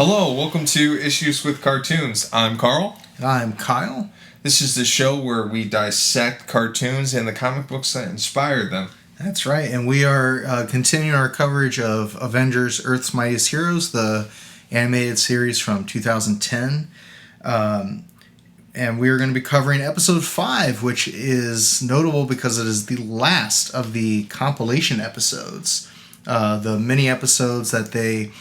Hello, welcome to Issues with Cartoons. I'm Carl. And I'm Kyle. This is the show where we dissect cartoons and the comic books that inspired them. That's right, and we are continuing our coverage of Avengers, Earth's Mightiest Heroes, the animated series from 2010. And we are going to be covering episode 5, which is notable because it is the last of the compilation episodes. The mini episodes that they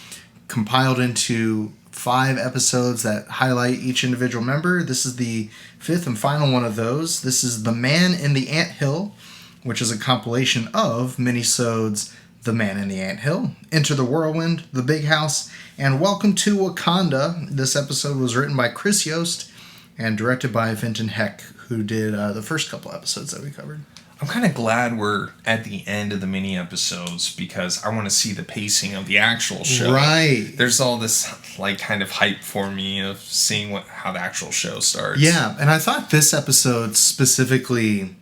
compiled into 5 episodes that highlight each individual member. This is the 5th and final one of those. This is The Man in the Anthill, which is a compilation of minisodes The Man in the Anthill, Enter the Whirlwind, The Big House, and Welcome to Wakanda. This episode was written by Chris Yost and directed by VanDyne Heck, who did the first couple episodes that we covered. I'm kind of glad we're at the end of the mini episodes because I want to see the pacing of the actual show. Right. There's all this kind of hype for me of seeing how the actual show starts. Yeah, and I thought this episode specifically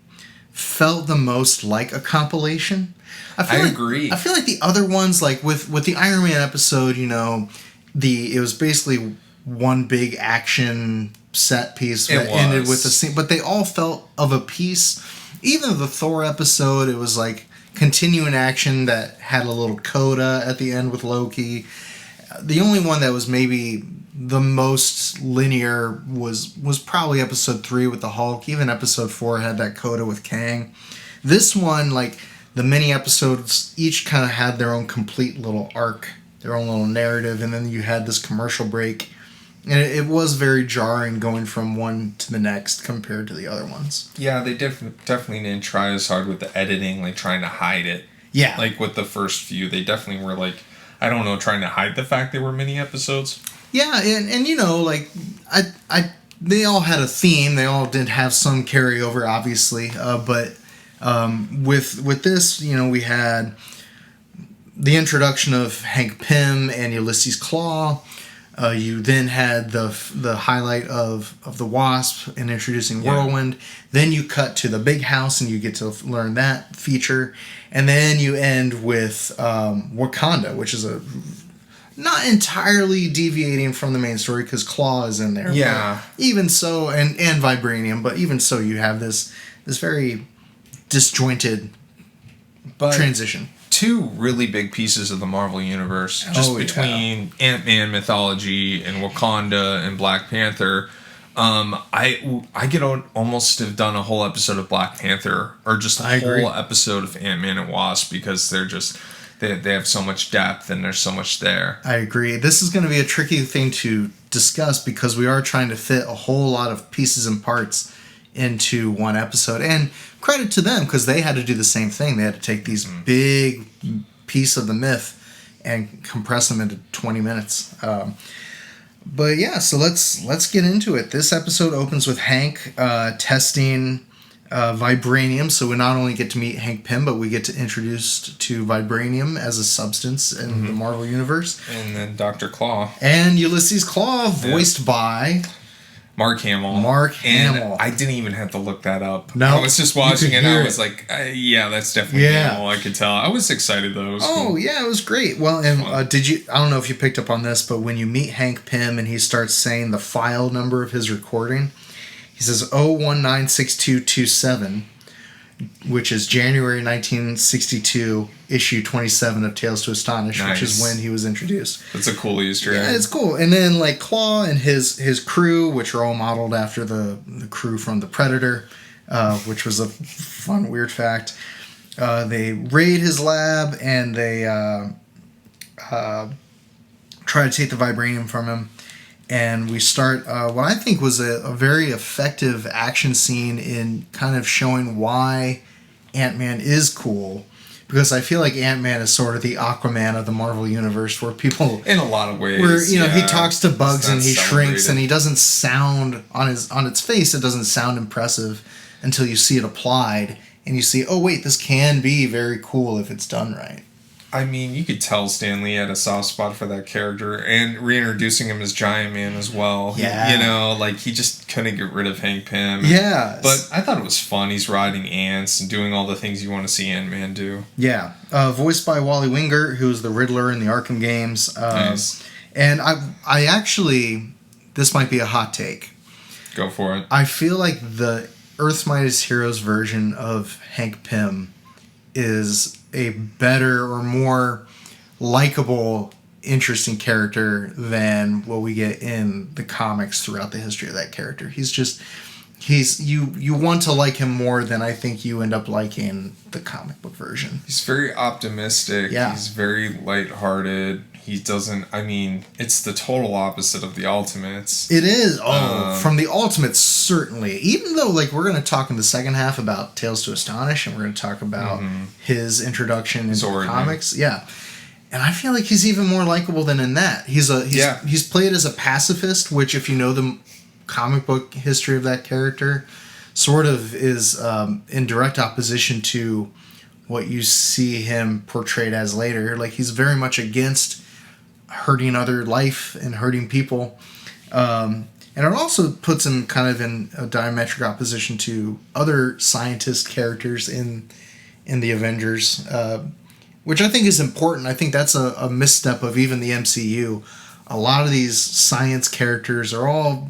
felt the most like a compilation. I agree. I feel like the other ones, like with the Iron Man episode, it was basically one big action set piece that ended with a scene, but they all felt of a piece. Even the Thor episode, it was like continuing action that had a little coda at the end with Loki. The only one that was maybe the most linear was probably episode 3 with the Hulk. Even episode 4 had that coda with Kang. This one, like the mini episodes, each kind of had their own complete little arc, their own little narrative, and then you had this commercial break. And it was very jarring going from one to the next compared to the other ones. Yeah, they definitely didn't try as hard with the editing, like trying to hide it. Yeah. Like with the first few, they definitely were like, I don't know, trying to hide the fact they were mini episodes. Yeah, and they all had a theme. They all did have some carryover, obviously. But with this, we had the introduction of Hank Pym and Ulysses Klaw. You then had the highlight of the Wasp and introducing Whirlwind. Then you cut to the Big House and you get to learn that feature. And then you end with Wakanda, which is not entirely deviating from the main story because Claw is in there. Yeah. But even so, and Vibranium, but even so you have this very disjointed transition. 2 really big pieces of the Marvel Universe, just between Ant-Man mythology and Wakanda and Black Panther. I could almost have done a whole episode of Black Panther or just a whole episode of Ant-Man and Wasp because they're just they have so much depth and there's so much there. I agree. This is going to be a tricky thing to discuss because we are trying to fit a whole lot of pieces and parts into one episode, and credit to them because they had to do the same thing. They had to take these big piece of the myth and compress them into 20 minutes. But yeah, so let's get into it. This episode opens with Hank testing Vibranium. So we not only get to meet Hank Pym, but we get to introduced to Vibranium as a substance in the Marvel Universe. And then Dr. Klaw. And Ulysses Klaw, voiced by Mark Hamill. And I didn't even have to look that up. No, I was just watching it and I was like, yeah, that's definitely Hamill. I could tell. I was excited though. Cool. Yeah, it was great. Well, and I don't know if you picked up on this, but when you meet Hank Pym and he starts saying the file number of his recording, he says 0196227, which is January 1962, issue 27 of Tales to Astonish, which is when he was introduced. That's a cool Easter egg. Yeah, it's cool. And then like Claw and his crew, which are all modeled after the crew from the Predator, which was a fun, weird fact. They raid his lab and they try to take the vibranium from him. And we start what I think was a very effective action scene in kind of showing why Ant-Man is cool. Because I feel like Ant-Man is sort of the Aquaman of the Marvel Universe, where people... In a lot of ways, where, he talks to bugs and he shrinks and he doesn't sound... On its face, it doesn't sound impressive until you see it applied. And you see, oh wait, this can be very cool if it's done right. I mean, you could tell Stan Lee had a soft spot for that character, and reintroducing him as Giant Man as well. Yeah. He just couldn't get rid of Hank Pym. Yeah. But I thought it was fun. He's riding ants and doing all the things you want to see Ant-Man do. Yeah. Voiced by Wally Wingert, who's the Riddler in the Arkham games. Nice. And I actually, this might be a hot take. Go for it. I feel like the Earth's Mightiest Heroes version of Hank Pym is a better or more likable, interesting character than what we get in the comics throughout the history of that character. You want to like him more than I think you end up liking the comic book version. He's very optimistic. Yeah. He's very lighthearted. He doesn't, it's the total opposite of the Ultimates. It is. From the Ultimates, certainly. Even though, we're going to talk in the second half about Tales to Astonish, and we're going to talk about his introduction into the comics. Yeah. And I feel like he's even more likable than in that. He's played as a pacifist, which, if you know the comic book history of that character, sort of is in direct opposition to what you see him portrayed as later. He's very much against hurting other life and hurting people. And it also puts him kind of in a diametric opposition to other scientist characters in the Avengers, which I think is important. I think that's a misstep of even the MCU. A lot of these science characters are all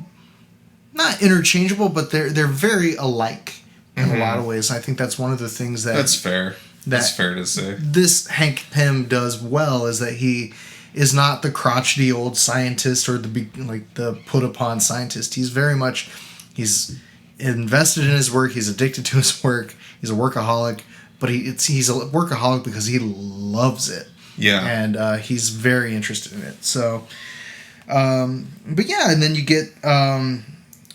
not interchangeable, but they're very alike in a lot of ways. I think that's one of the things that's fair. That's fair to say. This Hank Pym does well is that he is not the crotchety old scientist or the put upon scientist. He's very much invested in his work. He's addicted to his work. He's a workaholic, but he's a workaholic because he loves it. Yeah, and he's very interested in it. So, but yeah, and then you get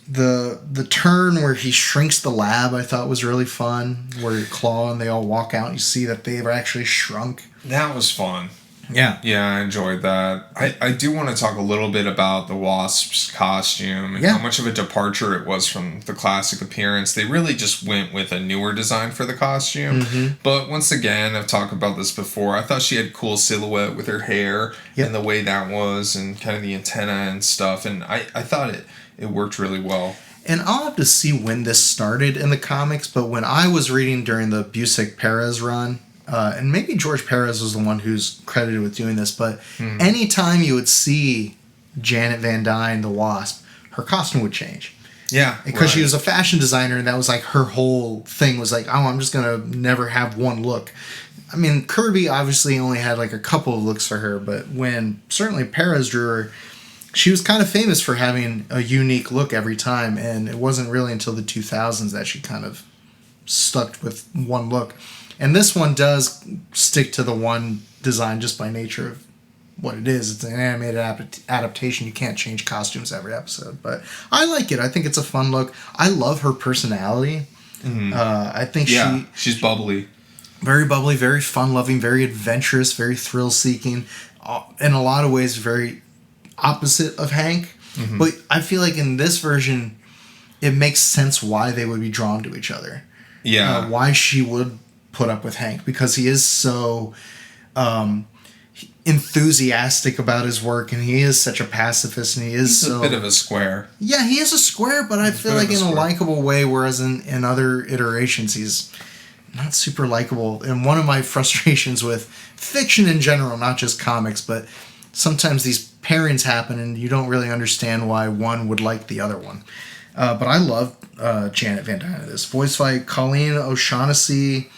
the turn where he shrinks the lab. I thought was really fun. Where Klaw and they all walk out, and you see that they've actually shrunk. That was fun. Yeah. Yeah, I enjoyed that. I do want to talk a little bit about the Wasp's costume and how much of a departure it was from the classic appearance. They really just went with a newer design for the costume. Mm-hmm. But once again, I've talked about this before, I thought she had a cool silhouette with her hair and the way that was and kind of the antenna and stuff. And I thought it worked really well. And I'll have to see when this started in the comics, but when I was reading during the Busiek-Perez run, and maybe George Perez was the one who's credited with doing this, but anytime you would see Janet VanDyne, the Wasp, her costume would change. Yeah. Because she was a fashion designer, and that was her whole thing was I'm just going to never have one look. I mean, Kirby obviously only had a couple of looks for her, but when certainly Perez drew her, she was kind of famous for having a unique look every time, and it wasn't really until the 2000s that she kind of stuck with one look. And this one does stick to the one design just by nature of what it is. It's an animated adaptation. You can't change costumes every episode. But I like it. I think it's a fun look. I love her personality. Mm-hmm. I think she's bubbly. Very bubbly, very fun-loving, very adventurous, very thrill-seeking. In a lot of ways, very opposite of Hank. Mm-hmm. But I feel like in this version, it makes sense why they would be drawn to each other. Yeah. Why she would put up with Hank, because he is so enthusiastic about his work, and he is such a pacifist, and he's a bit of a square. Yeah, he is a square, but I feel like in a likable way, whereas in other iterations, he's not super likable. And one of my frustrations with fiction in general, not just comics, but sometimes these pairings happen, and you don't really understand why one would like the other one. But I love Janet VanDyne in this. Voiced by Colleen O'Shaughnessy.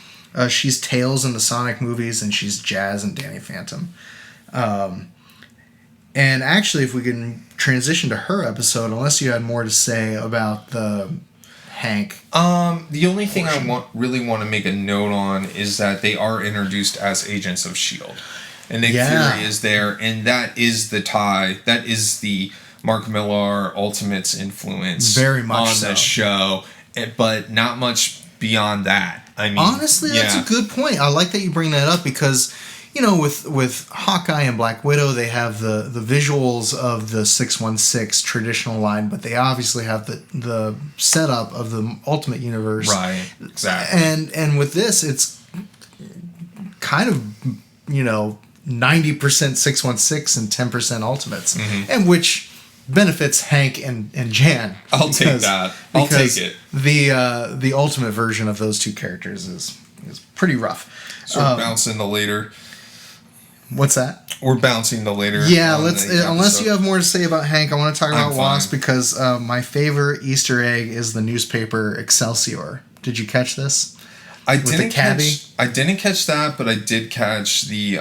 She's Tails in the Sonic movies, and she's Jazz in Danny Phantom. And actually, if we can transition to her episode, unless you had more to say about the Hank. The only thing I really want to make a note on is that they are introduced as agents of S.H.I.E.L.D. And Nick Fury is there, and that is the tie. That is the Mark Millar Ultimates influence very much on this show, but not much beyond that. I mean, honestly, that's a good point. I like that you bring that up because, with Hawkeye and Black Widow, they have the visuals of the 616 traditional line, but they obviously have the setup of the Ultimate Universe. Right, exactly. And with this, it's kind of, 90% 616 and 10% Ultimates, and which benefits Hank and Jan. I'll take that. I'll take it. The ultimate version of those two characters is pretty rough. Sort of bouncing the later. What's that? We're bouncing to later. Yeah, let's. Unless you have more to say about Hank, I want to talk about Wasp because my favorite Easter egg is the newspaper Excelsior. Did you catch this? I didn't catch that, but I did catch the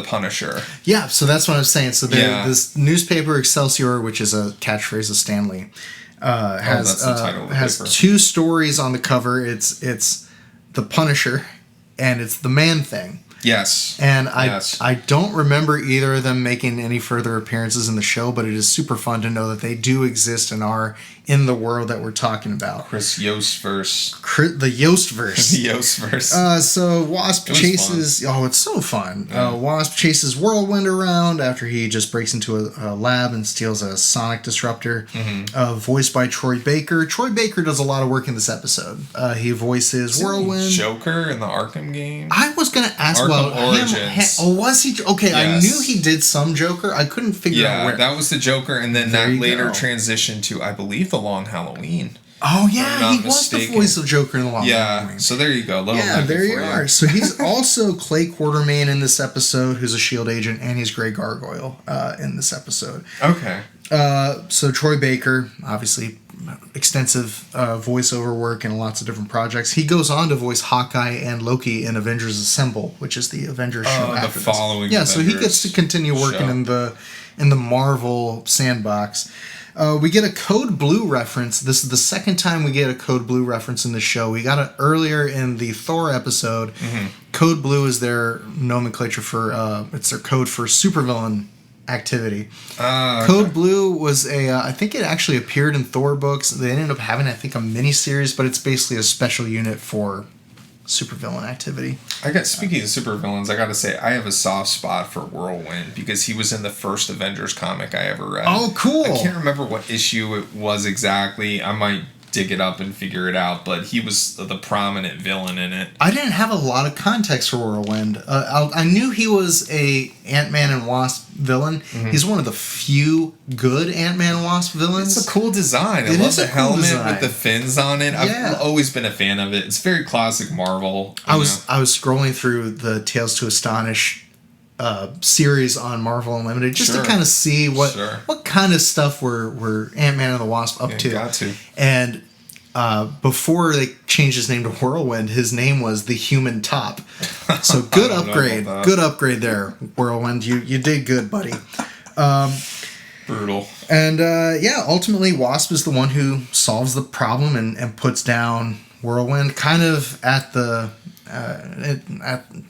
Punisher. Yeah, so that's what I was saying. So this newspaper Excelsior, which is a catchphrase of Stanley, has two stories on the cover. It's the Punisher, and it's the Man-Thing. Yes. And I don't remember either of them making any further appearances in the show, but it is super fun to know that they do exist and are in the world that we're talking about. Chris Yostverse. The Yostverse. The Yostverse. So Wasp chases... Fun. Oh, it's so fun. Yeah. Wasp chases Whirlwind around after he just breaks into a lab and steals a sonic disruptor. Mm-hmm. Voiced by Troy Baker. Troy Baker does a lot of work in this episode. He voices Whirlwind. Joker in the Arkham game? I was going to ask about Origins. him. Was he? Okay, yes. I knew he did some Joker. I couldn't figure out where. Yeah, that was the Joker, and then that later transitioned to, I believe, The Long Halloween. Oh, yeah, he was the voice of Joker in The Long Halloween. Yeah, so there you go. There you are. So he's also Clay Quartermain in this episode, who's a S.H.I.E.L.D. agent, and he's Grey Gargoyle in this episode. Okay. So Troy Baker, obviously extensive voiceover work in lots of different projects. He goes on to voice Hawkeye and Loki in Avengers Assemble, which is the Avengers show after the following this. Yeah, so he gets to continue working in the Marvel sandbox. We get a Code Blue reference. This is the second time we get a Code Blue reference in the show. We got it earlier in the Thor episode. Mm-hmm. Code Blue is their nomenclature for it's their code for supervillain activity. Code Blue was I think it actually appeared in Thor books. They ended up having, I think, a miniseries, but it's basically a special unit for supervillain activity. Speaking of supervillains, I gotta say I have a soft spot for Whirlwind because he was in the first Avengers comic I ever read. Oh, cool! I can't remember what issue it was exactly. I might dig it up and figure it out, but he was the prominent villain in it. I didn't have a lot of context for Whirlwind. I knew he was a Ant-Man and Wasp villain. Mm-hmm. He's one of the few good Ant-Man and Wasp villains. It's a cool design. I love the helmet with the fins on it. I've always been a fan of it. It's very classic Marvel. I was scrolling through the Tales to Astonish series on Marvel Unlimited just to kind of see what kind of stuff were Ant-Man and the Wasp up to. Got to. And before they changed his name to Whirlwind, his name was the Human Top. So good upgrade. Good upgrade there, Whirlwind. You did good, buddy. Brutal. And ultimately Wasp is the one who solves the problem and puts down Whirlwind, kind of at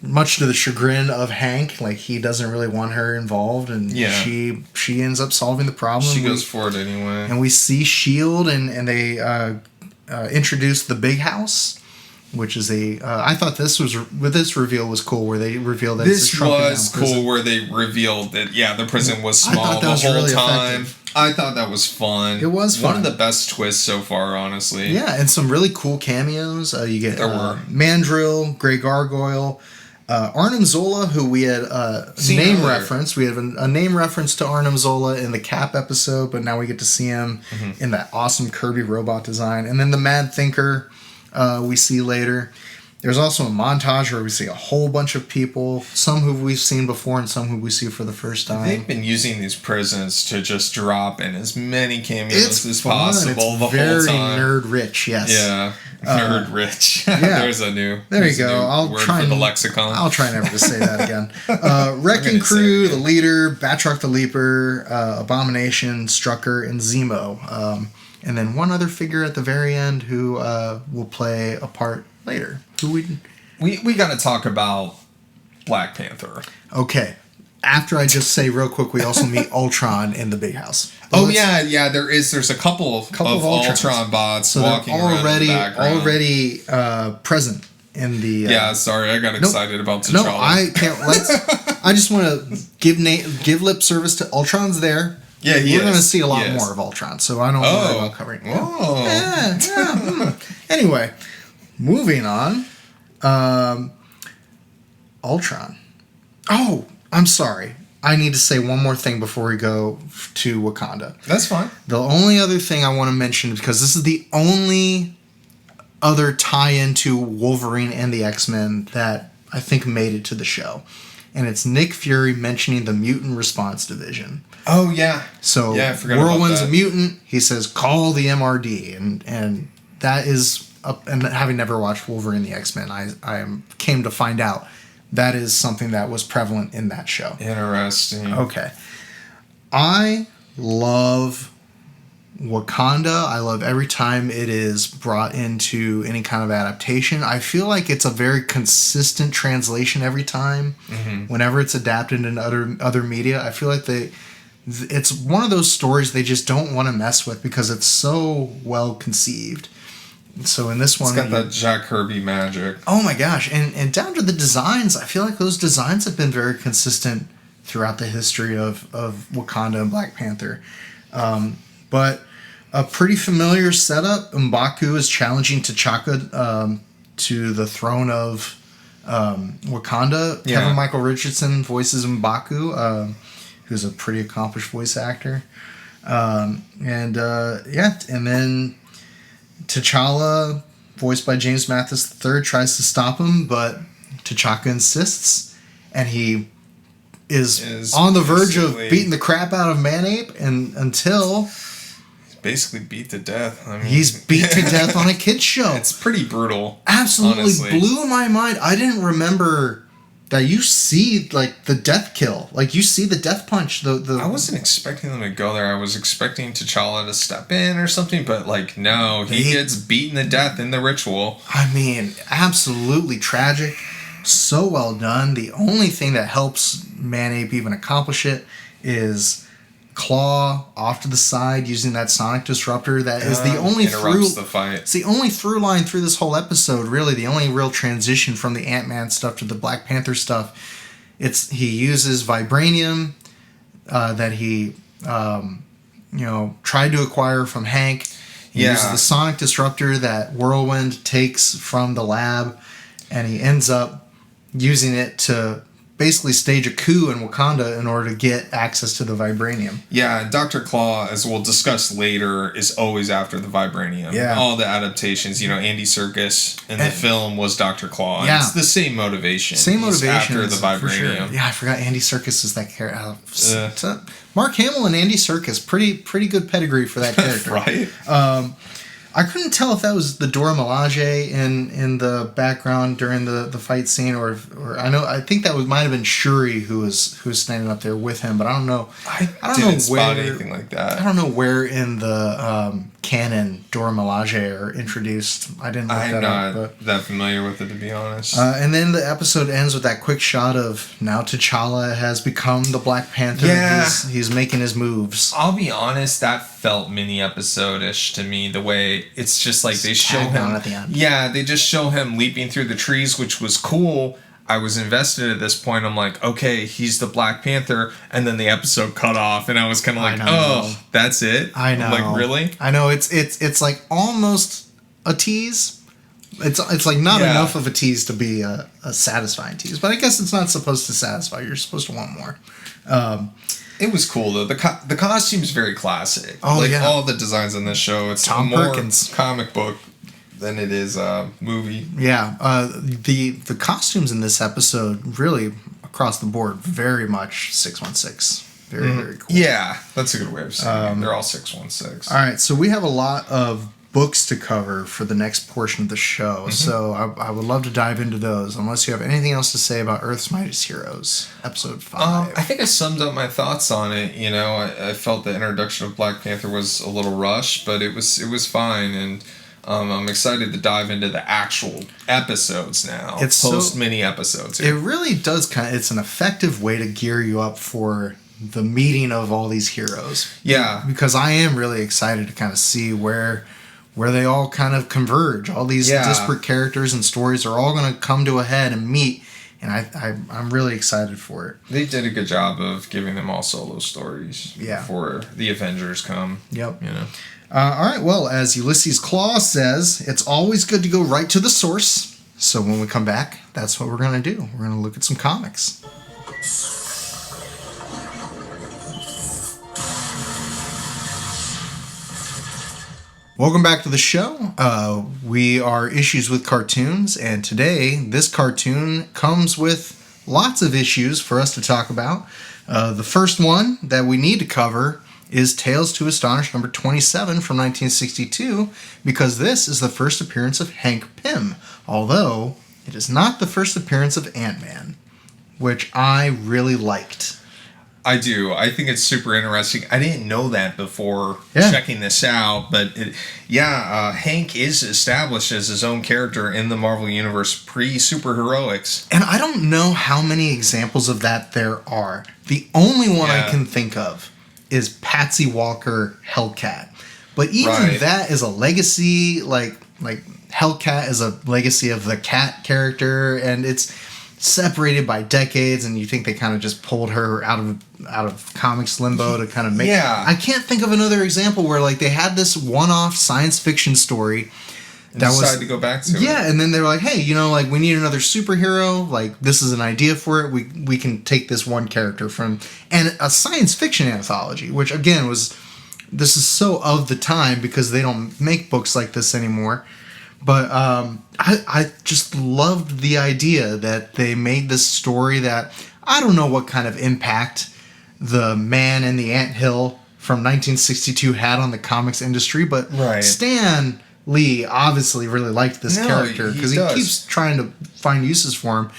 much to the chagrin of Hank. Like, he doesn't really want her involved, and she ends up solving the problem. She goes for it anyway. And we see S.H.I.E.L.D. and they introduce the Big House, which is I thought this reveal was cool, where they revealed that this was cool, where they revealed that the prison was small the whole really time. Effective. I thought that was fun. It was fun. One of the best twists so far, honestly. Yeah, and some really cool cameos. You get Mandrill, Grey Gargoyle, Arnim Zola, who we had name reference. We have a name reference to Arnim Zola in the Cap episode, but now we get to see him in that awesome Kirby robot design. And then the Mad Thinker we see later. There's also a montage where we see a whole bunch of people, some who we've seen before and some who we see for the first time. They've been using these prisons to just drop in as many cameos as possible the whole time. Very nerd-rich, yes. Yeah, nerd-rich. There's a new There you go. I'll try for the lexicon. I'll try never to say that again. Wrecking Crew, the Leader, Batroc the Leaper, Abomination, Strucker, and Zemo. And then one other figure at the very end who will play a part later. We got to talk about Black Panther. Okay. After I just say real quick, we also meet Ultron in the Big House. There's a couple of Ultron bots walking around in the background. Already present in the. Sorry, I got excited about T'Challa. No, I can't. I just want to give lip service to Ultron's there. Yeah, we're going to see a lot more of Ultron, so I don't worry about covering it. Oh. Anyway, moving on. Ultron. Oh, I'm sorry. I need to say one more thing before we go to Wakanda. That's fine. The only other thing I want to mention, because this is the only other tie-in to Wolverine and the X-Men that I think made it to the show, and it's Nick Fury mentioning the Mutant Response Division. Oh, yeah. So I forgot Whirlwind's about that. a mutant. He says, call the MRD. And that is, and having never watched Wolverine the X-Men, I came to find out that is something that was prevalent in that show. Interesting. Okay. I love Wakanda. I love every time it is brought into any kind of adaptation. I feel like it's a very consistent translation every time. Mm-hmm. Whenever it's adapted into other media, I feel like it's one of those stories they just don't want to mess with because it's so well conceived. So in this one, it's got that Jack Kirby magic. Oh my gosh, and down to the designs, I feel like those designs have been very consistent throughout the history of Wakanda and Black Panther. But a pretty familiar setup. M'Baku is challenging T'Chaka to the throne of Wakanda. Yeah. Kevin Michael Richardson voices M'Baku, who's a pretty accomplished voice actor. And then T'Challa, voiced by James Mathis III, tries to stop him, but T'Chaka insists, and he is on the verge of beating the crap out of Manape, and until basically beat to death. I mean, he's beat to death on a kid's show. It's pretty brutal. Absolutely honestly. Blew my mind. I didn't remember that you see like the death kill. Like you see the death punch. I wasn't expecting them to go there. I was expecting T'Challa to step in or something, but like no, he gets beaten to death in the ritual. I mean, absolutely tragic. So well done. The only thing that helps Manape even accomplish it is Klaw off to the side using that sonic disruptor. That is the only the fight. It's the only through line through this whole episode. Really, the only real transition from the Ant-Man stuff to the Black Panther stuff. He uses Vibranium that he tried to acquire from Hank. He uses the sonic disruptor that Whirlwind takes from the lab, and he ends up using it to basically stage a coup in Wakanda in order to get access to the Vibranium. Yeah, Dr. Klaw, as we'll discuss later, is always after the Vibranium. Yeah. All the adaptations, Andy Serkis in the film was Dr. Klaw. Yeah. It's the same motivation. Same motivation. After the Vibranium. Sure. Yeah, I forgot Andy Serkis is that character. Mark Hamill and Andy Serkis, pretty good pedigree for that character. Right? I couldn't tell if that was the Dora Milaje in the background during the fight scene, or I think that might have been Shuri who was standing up there with him, but I don't know. I don't know spot anything like that. I don't know where in the canon Dora Milaje are introduced. I didn't look that up. I'm not that familiar with it, to be honest. And then the episode ends with that quick shot of now T'Challa has become the Black Panther. Yeah. He's making his moves. I'll be honest, that felt mini episode-ish to me, the way it's just like they show him at the end. Yeah, they just show him leaping through the trees, which was cool. I was invested at this point. I'm like, okay, he's the Black Panther, and then the episode cut off, and I was kind of like, oh, that's it? I know. Like, really? I know. It's like almost a tease. It's like not enough of a tease to be a satisfying tease, but I guess it's not supposed to satisfy. You're supposed to want more. It was cool though. The costume's very classic. Oh, yeah. All the designs in this show, it's Tom more Perkins. comic book than it is movie. Yeah. The costumes in this episode really across the board very much 616. Very very cool. Yeah, that's a good way of saying it. They're all 616. All right, so we have a lot of books to cover for the next portion of the show, so I would love to dive into those, unless you have anything else to say about Earth's Mightiest Heroes, Episode 5. I think I summed up my thoughts on it. I felt the introduction of Black Panther was a little rushed, but it was fine, and I'm excited to dive into the actual episodes now. It's post-mini episodes here. It really does it's an effective way to gear you up for the meeting of all these heroes. Yeah. Because I am really excited to kind of see where they all kind of converge. All these disparate characters and stories are all going to come to a head and meet, and I'm really excited for it. They did a good job of giving them all solo stories before the Avengers come. Yep. All right, well, as Ulysses Klaw says, it's always good to go right to the source. So when we come back, that's what we're going to do. We're going to look at some comics. Welcome back to the show. We are Issues with Cartoons, and today this cartoon comes with lots of issues for us to talk about. The first one that we need to cover is Tales to Astonish number 27 from 1962, because this is the first appearance of Hank Pym, although it is not the first appearance of Ant-Man, which I really liked. I do. I think it's super interesting. I didn't know that before checking this out, but Hank is established as his own character in the Marvel Universe pre-superheroics. And I don't know how many examples of that there are. The only one I can think of is Patsy Walker Hellcat. But even that is a legacy, like Hellcat is a legacy of the Cat character, and it's separated by decades, and you think they kind of just pulled her out of comics limbo to kind of make... I can't think of another example where like they had this one-off science fiction story that decided to go back to it. And then they were like, hey, like we need another superhero, like this is an idea for it, we can take this one character from... And a science fiction anthology, which again this is so of the time because they don't make books like this anymore. But I just loved the idea that they made this story that I don't know what kind of impact the Man in the Anthill from 1962 had on the comics industry, but Stan Lee obviously really liked this character because he keeps trying to find uses for him.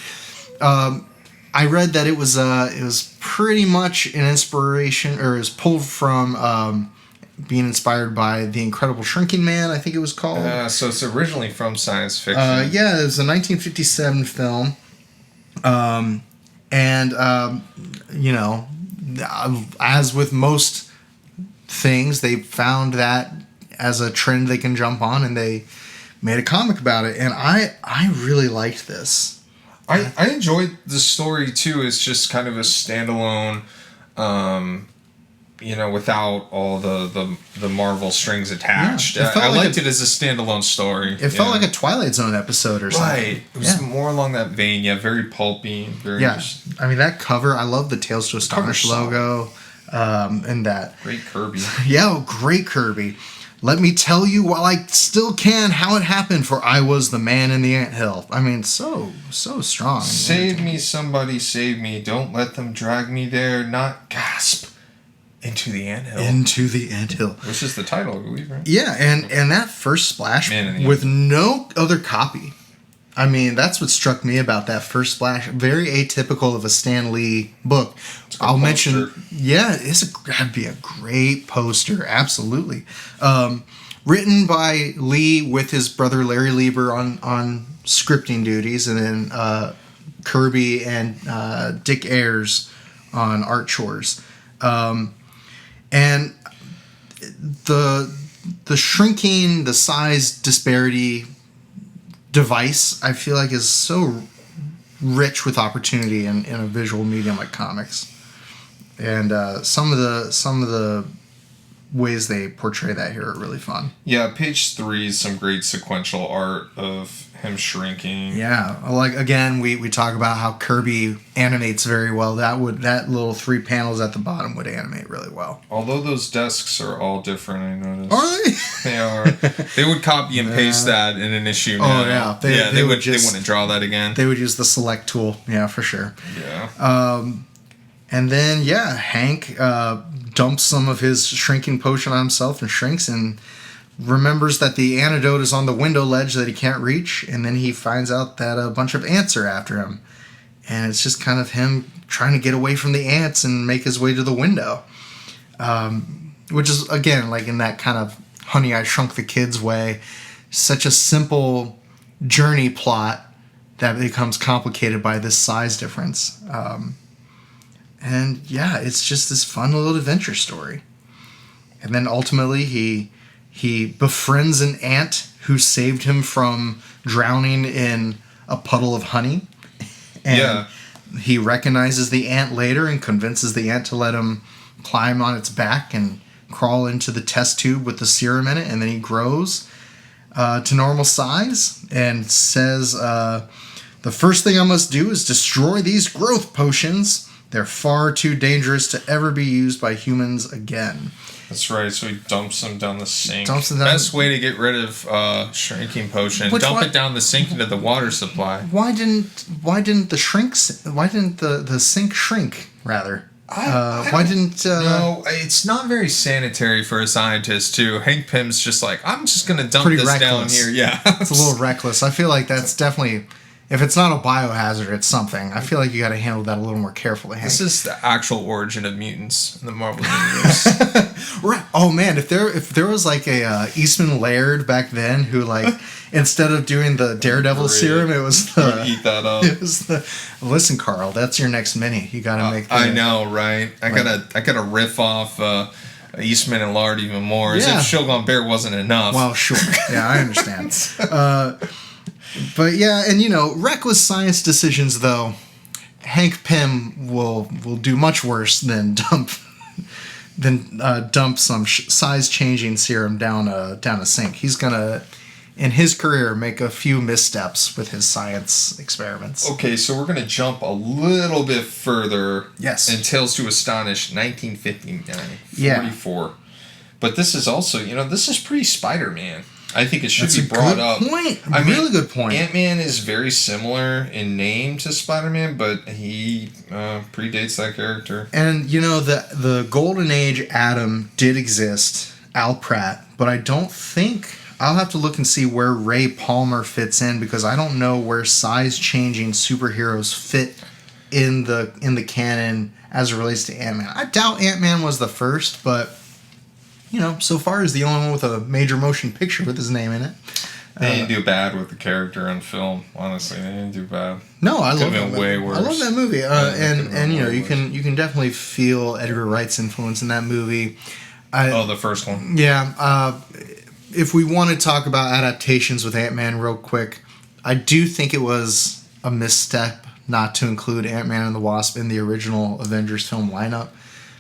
I read that it was pretty much an inspiration, or it was pulled from being inspired by The Incredible Shrinking Man, I think it was called. So it's originally from science fiction. It was a 1957 film. As with most things, they found that as a trend they can jump on, and they made a comic about it. And I really liked this. I enjoyed the story, too. It's just kind of a standalone... without all the Marvel strings attached. I liked it as a standalone story. It felt like a Twilight Zone episode or something. Right. It was more along that vein. Yeah, very pulpy. I mean, that cover, I love the Tales to Astonish logo. And that. Great Kirby. Great Kirby. Let me tell you while I still can how it happened, for I was the man in the anthill. I mean, so strong. Save me, somebody save me. Don't let them drag me there. Not gasp. Into the Anthill. Which is the title, I believe, right? Yeah, and that first splash with no other copy. I mean, that's what struck me about that first splash. Very atypical of a Stan Lee book. I'll mention... Yeah, that'd be a great poster. Absolutely. Written by Lee with his brother Larry Lieber on scripting duties, and then Kirby and Dick Ayers on art chores. And the shrinking, the size disparity device, I feel like is so rich with opportunity in a visual medium like comics. And some of the ways they portray that here are really fun. Yeah, page 3 is some great sequential art of him shrinking. Yeah, like again, we talk about how Kirby animates very well. That little 3 panels at the bottom would animate really well. Although those desks are all different, I noticed. Are they? They are. They would copy and paste that in an issue. Now. They wouldn't draw that again. They would use the select tool. Yeah, for sure. Yeah. And then Hank dumps some of his shrinking potion on himself and shrinks and remembers that the antidote is on the window ledge that he can't reach, and then he finds out that a bunch of ants are after him. And it's just kind of him trying to get away from the ants and make his way to the window. Which is, again, like in that kind of Honey, I Shrunk the Kids way, such a simple journey plot that becomes complicated by this size difference. And it's just this fun little adventure story. And then ultimately he befriends an ant who saved him from drowning in a puddle of honey. And he recognizes the ant later and convinces the ant to let him climb on its back and crawl into the test tube with the serum in it. And then he grows to normal size and says, the first thing I must do is destroy these growth potions They're far too dangerous to ever be used by humans again. That's right. So he dumps them down the sink. Best way to get rid of shrinking potion. Dump it down the sink into the water supply. Why didn't the sink shrink rather? No, it's not very sanitary for a scientist too. Hank Pym's just like, I'm just gonna dump this reckless. Down here. Yeah, it's a little reckless. I feel like that's definitely. If it's not a biohazard, it's something. I feel like you got to handle that a little more carefully, Hank. This is the actual origin of mutants in the Marvel Universe. Right. Oh man, if there was like a Eastman Laird back then who like instead of doing the Daredevil serum, it was the eat that up. It was the listen, Carl. That's your next mini. You got to make. I know, right? I gotta riff off. Eastman and Laird even more, as if Shogun Bear wasn't enough. Well, sure. Yeah, I understand. But yeah, and reckless science decisions though, Hank Pym will do much worse than dump some size changing serum down a sink. He's gonna, in his career, make a few missteps with his science experiments. Okay, so we're gonna jump a little bit further. Yes. And Tales to Astonish, 1959, 44. Yeah. But this is also, this is pretty Spider-Man. I think it should be brought up. Really good point. Ant-Man is very similar in name to Spider-Man, but he predates that character. And the Golden Age Atom did exist, Al Pratt, but I don't think I'll have to look and see where Ray Palmer fits in because I don't know where size-changing superheroes fit in the canon as it relates to Ant-Man. I doubt Ant-Man was the first, but. So far is the only one with a major motion picture with his name in it. They didn't do bad with the character on film. Honestly, they didn't do bad. No, I love that movie. Way worse. I love that movie. And you can definitely feel Edgar Wright's influence in that movie. The first one. Yeah. If we want to talk about adaptations with Ant-Man real quick, I do think it was a misstep not to include Ant-Man and the Wasp in the original Avengers film lineup.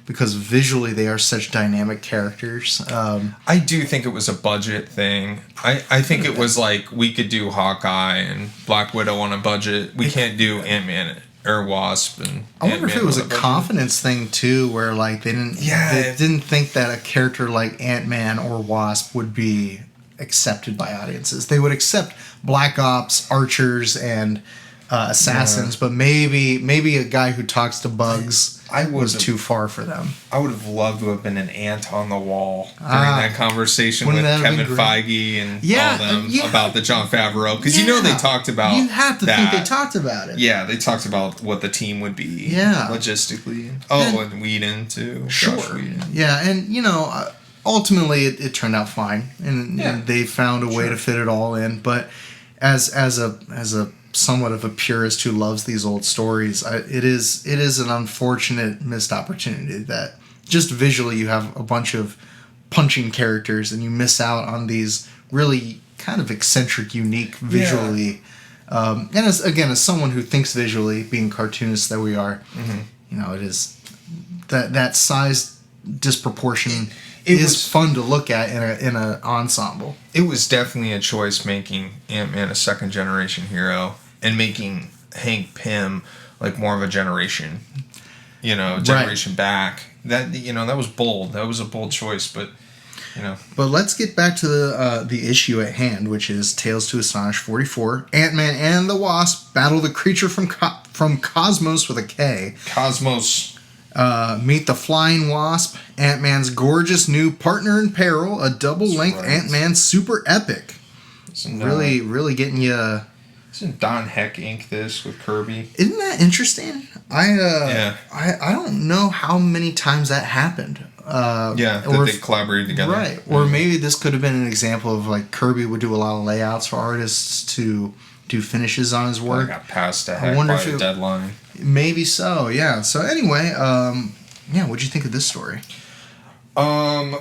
Because visually they are such dynamic characters. I do think it was a budget thing. I think it was like we could do Hawkeye and Black Widow on a budget. We can't do Ant-Man or Wasp. And I wonder if it was a confidence thing too, where like they didn't think that a character like Ant-Man or Wasp would be accepted by audiences. They would accept Black Ops, archers, and assassins, but maybe a guy who talks to bugs. Was too far for them. I would have loved to have been an ant on the wall during that conversation with Kevin Feige and all them about the Jon Favreau. Because they talked about you have to think they talked about it. Yeah, they talked about what the team would be logistically. And Whedon too. Sure. Josh Whedon. Yeah, and ultimately it turned out fine. And they found a way to fit it all in. But as a somewhat of a purist who loves these old stories, it is an unfortunate missed opportunity that just visually you have a bunch of punching characters and you miss out on these really kind of eccentric, unique visually. And as someone who thinks visually, being cartoonists that we are, it is that size disproportion. It is fun to look at in an ensemble. It was definitely a choice making Ant-Man a second generation hero. And making Hank Pym like more of a generation back. That that was bold. That was a bold choice, but But let's get back to the issue at hand, which is Tales to Astonish 44. Ant-Man and the Wasp battle the creature from Cosmos with a K. Cosmos. Meet the Flying Wasp, Ant-Man's gorgeous new partner in peril, a double-length Ant-Man super epic. Really getting you. Isn't Don Heck ink this with Kirby? Isn't that interesting? I don't know how many times that happened. They collaborated together. Right. Or maybe this could have been an example of like Kirby would do a lot of layouts for artists to do finishes on his work. Got passed a heck by the deadline. Maybe so, yeah. So anyway, what'd you think of this story? I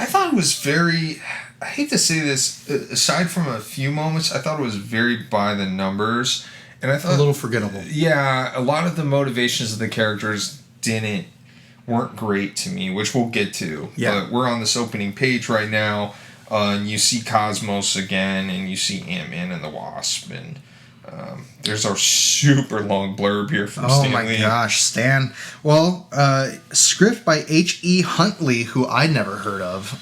thought it was very... I hate to say this, aside from a few moments, I thought it was very by the numbers. And I thought... A little forgettable. Yeah, a lot of the motivations of the characters weren't great to me, which we'll get to. Yeah. But we're on this opening page right now, and you see Cosmos again, and you see Ant-Man and the Wasp, and There's our super long blurb here from Stan Lee. Oh my gosh, Stan. Well, script by H.E. Huntley, who I'd never heard of.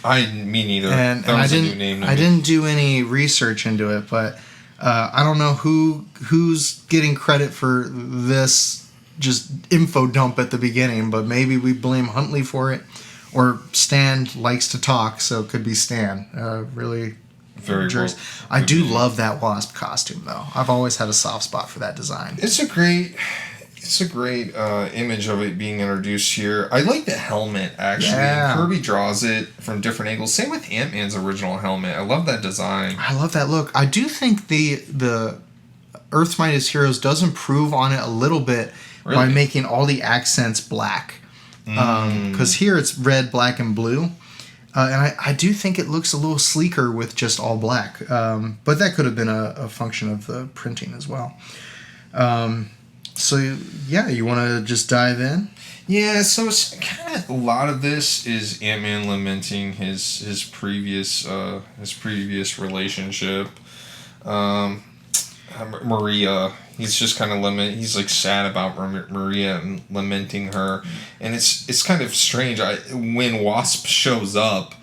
Me neither. And that was I a didn't, new name to I me. didn't do any research into it, but I don't know who's getting credit for this just info dump at the beginning, but maybe we blame Huntley for it. Or Stan likes to talk, so it could be Stan. Really... Very well. I do love that Wasp costume, though. I've always had a soft spot for that design. It's a great image of it being introduced here. I like the helmet, actually. Yeah. Kirby draws it from different angles. Same with Ant-Man's original helmet. I love that design. I love that look. I do think the Earth's Mightiest Heroes does improve on it a little bit by making all the accents black. Because here it's red, black, and blue. And I do think it looks a little sleeker with just all black. But that could have been a function of the printing as well. So, yeah, you want to just dive in? Yeah, so it's kind of a lot of this is Ant-Man lamenting his previous relationship. Maria, he's just kind of he's like sad about Maria and lamenting her, and it's kind of strange. When Wasp shows up,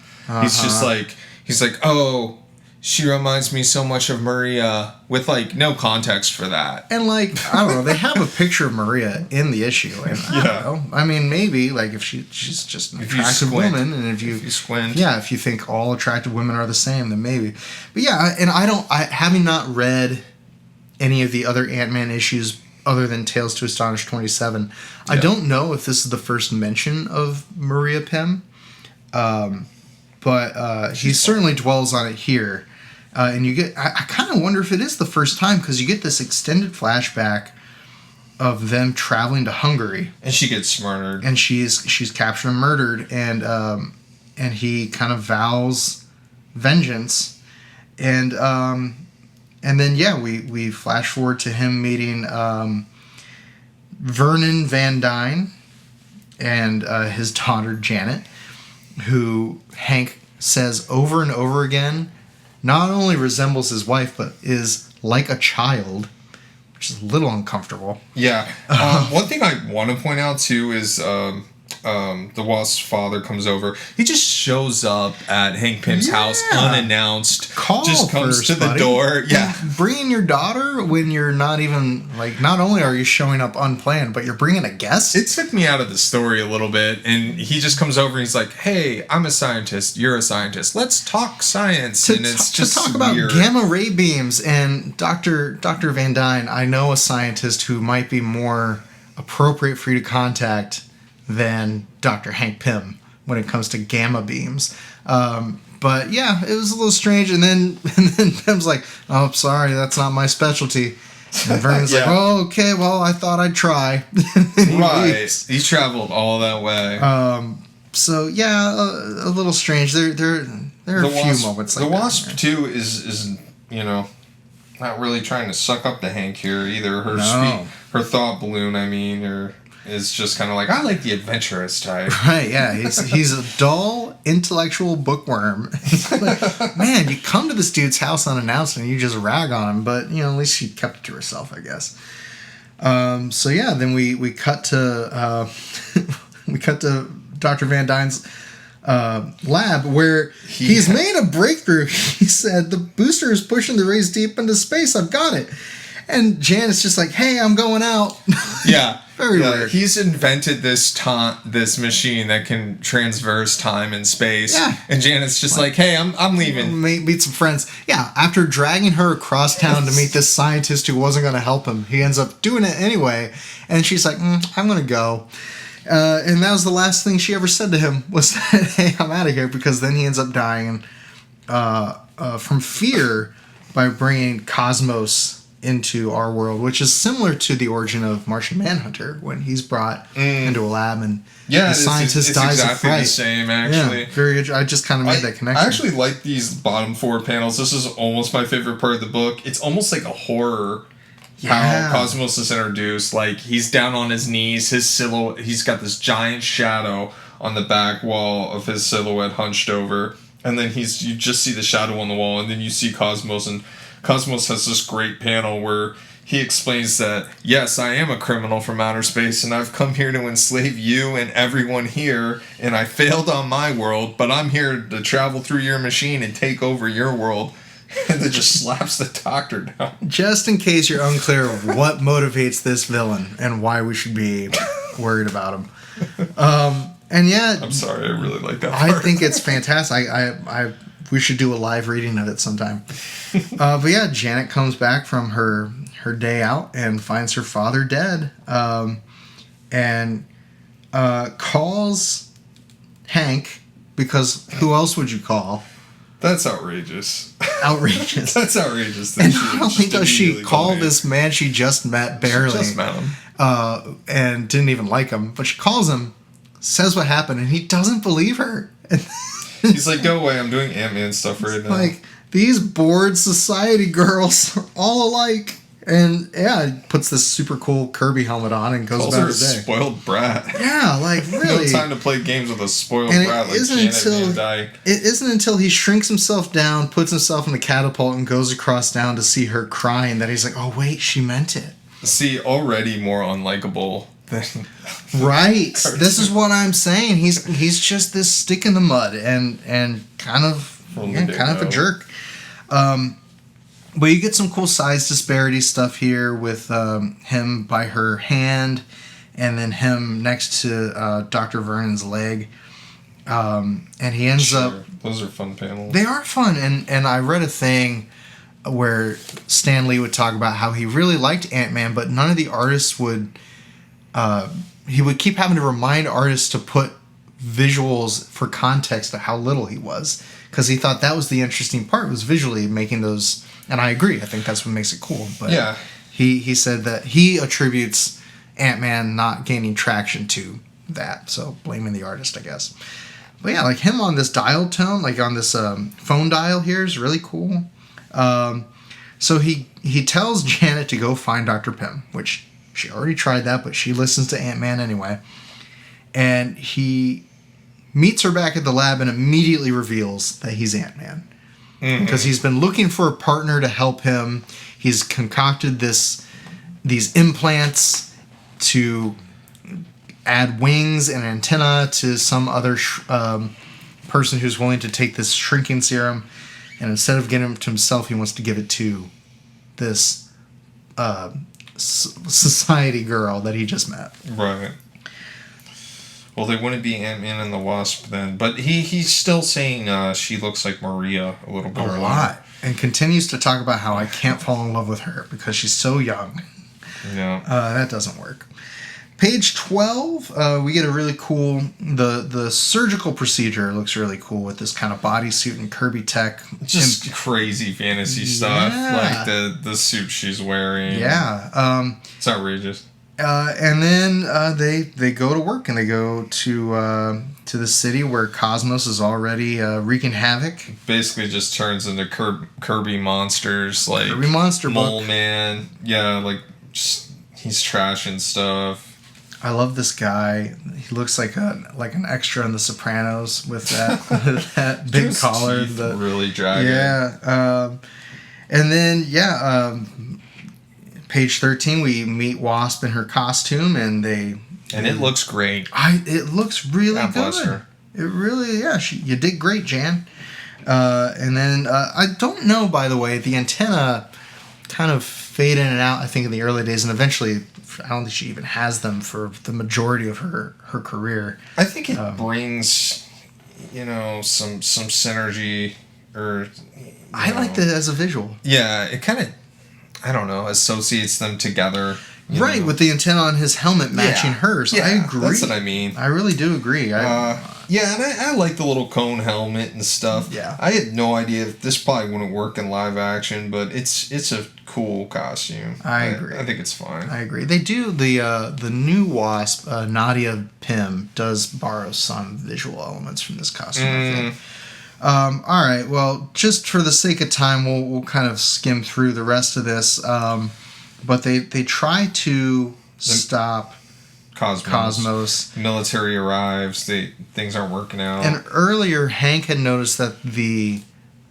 he's like, oh, she reminds me so much of Maria, with like no context for that. And like, I don't know, they have a picture of Maria in the issue, and I don't know. I mean, maybe like if she's just an attractive woman, and if you squint, if you think all attractive women are the same, then maybe. But yeah, and I having not read any of the other Ant-Man issues other than Tales to Astonish 27. I don't know if this is the first mention of Maria Pym, but he certainly dwells on it here. And you get, I kind of wonder if it is the first time, because you get this extended flashback of them traveling to Hungary. And she gets murdered. And she's captured and murdered, and he kind of vows vengeance. And then, we flash forward to him meeting Vernon VanDyne and his daughter Janet, who Hank says over and over again not only resembles his wife, but is like a child, which is a little uncomfortable. Yeah. One thing I want to point out, too, is... the Wasp's father comes over. He just shows up at Hank Pym's house unannounced. Just comes first, to the door. Yeah. Bringing your daughter when you're not even, like, not only are you showing up unplanned, but you're bringing a guest? It took me out of the story a little bit. And he just comes over and he's like, hey, I'm a scientist. You're a scientist. Let's talk science. To talk about gamma ray beams. And Dr. VanDyne, I know a scientist who might be more appropriate for you to contact than Dr. Hank Pym when it comes to gamma beams. But yeah, it was a little strange. And then Pym's like, oh, sorry, that's not my specialty. And Vernon's like, oh, okay, well, I thought I'd try. Right. He traveled all that way. So yeah, a little strange. There are a few moments like that. The Wasp, too, is not really trying to suck up to Hank here either. Her thought balloon, or... is just kind of like, I like the adventurous type. Right, yeah. He's a dull, intellectual bookworm. Like, man, you come to this dude's house unannounced and you just rag on him, but, at least she kept it to herself, I guess. So, yeah, then we cut to... we cut to Dr. VanDyne's lab, where he's made a breakthrough. He said, the booster is pushing the rays deep into space. I've got it. And Janet's just like, hey, I'm going out. Yeah. Very weird. He's invented this machine that can transverse time and space. Yeah. And Janet's just like, hey, I'm leaving. Meet some friends. Yeah, after dragging her across town to meet this scientist who wasn't going to help him, he ends up doing it anyway. And she's like, I'm going to go. And that was the last thing she ever said to him, was that, hey, I'm out of here, because then he ends up dying from fear by bringing Cosmos into our world, which is similar to the origin of Martian Manhunter, when he's brought into a lab and the scientist dies exactly of fright. The same, actually. Yeah, very good. I just kind of made that connection. I actually like these bottom 4 panels. This is almost my favorite part of the book. It's almost like a horror. Yeah. How Cosmos is introduced. Like, he's down on his knees. His silhouette. He's got this giant shadow on the back wall of his silhouette hunched over, and then you just see the shadow on the wall, and then you see Cosmos and Cosmos has this great panel where he explains that, yes, I am a criminal from outer space, and I've come here to enslave you and everyone here, and I failed on my world, but I'm here to travel through your machine and take over your world. And then just slaps the doctor down. Just in case you're unclear of what motivates this villain and why we should be worried about him. And yeah, I'm sorry, I really like that part. I think it's fantastic. We should do a live reading of it sometime. But yeah, Janet comes back from her day out and finds her father dead, and calls Hank, because who else would you call? That's outrageous. Outrageous. That's outrageous. And not only does she call this man she just met barely, she just met him, and didn't even like him, but she calls him, says what happened, and he doesn't believe her. He's like, go away, I'm doing Ant-Man stuff right now. Like, these bored society girls are all alike. And yeah, puts this super cool Kirby helmet on and goes about his day. Spoiled brat. Yeah, like really. No time to play games with a spoiled brat like Janet VanDyne. It isn't until he shrinks himself down, puts himself in the catapult, and goes across down to see her crying that he's like, oh wait, she meant it. See, already more unlikable than right. This is what I'm saying. He's just this stick in the mud and kind of a jerk. But you get some cool size disparity stuff here with him by her hand, and then him next to Dr. Vernon's leg. And he ends up... Those are fun panels. They are fun. And I read a thing where Stan Lee would talk about how he really liked Ant-Man, but none of the artists would... he would keep having to remind artists to put visuals for context of how little he was. Because he thought that was the interesting part, was visually making those... And I agree. I think that's what makes it cool. But yeah. He said that he attributes Ant-Man not gaining traction to that. So blaming the artist, I guess. But yeah, like him on this dial tone, like on this phone dial here is really cool. So he tells Janet to go find Dr. Pym, which she already tried that, but she listens to Ant-Man anyway. And he meets her back at the lab and immediately reveals that he's Ant-Man. Because he's been looking for a partner to help him. He's concocted these implants to add wings and antenna to some other person who's willing to take this shrinking serum. And instead of getting it to himself, he wants to give it to this society girl that he just met. Right. Well, they wouldn't be Ant-Man and the Wasp then. But he's still saying she looks like Maria a little bit. A lot. And continues to talk about how I can't fall in love with her because she's so young. Yeah. That doesn't work. Page 12, we get a really cool... The surgical procedure looks really cool with this kind of bodysuit and Kirby tech. Just crazy fantasy stuff. Like the suit she's wearing. Yeah. It's outrageous. And then they go to work and they go to the city where Cosmos is already wreaking havoc. Basically, just turns into Kirby monsters, like Kirby Monster Mole Book. Man. Yeah, like just, he's trashing stuff. I love this guy. He looks like an extra in The Sopranos with that big collar. Really dragging. Yeah. And then page 13, we meet Wasp in her costume, and it looks great. It looks really God good. Bless her. It really, you did great, Jan. And then I don't know, by the way, the antenna kind of fade in and out, I think, in the early days, and eventually I don't think she even has them for the majority of her career. I think it brings, some synergy, or I liked it as a visual. Yeah, it kind of, I don't know, associates them together. Right, with the antenna on his helmet matching hers. Yeah, I agree. That's what I mean. I really do agree. And I like the little cone helmet and stuff. Yeah. I had no idea if this probably wouldn't work in live action, but it's a cool costume. I agree. I think it's fine. I agree. They do the new Wasp, Nadia Pym, does borrow some visual elements from this costume. I think. All right. Well, just for the sake of time, we'll kind of skim through the rest of this. But they try to stop Cosmos. Military arrives. Things aren't working out. And earlier, Hank had noticed that the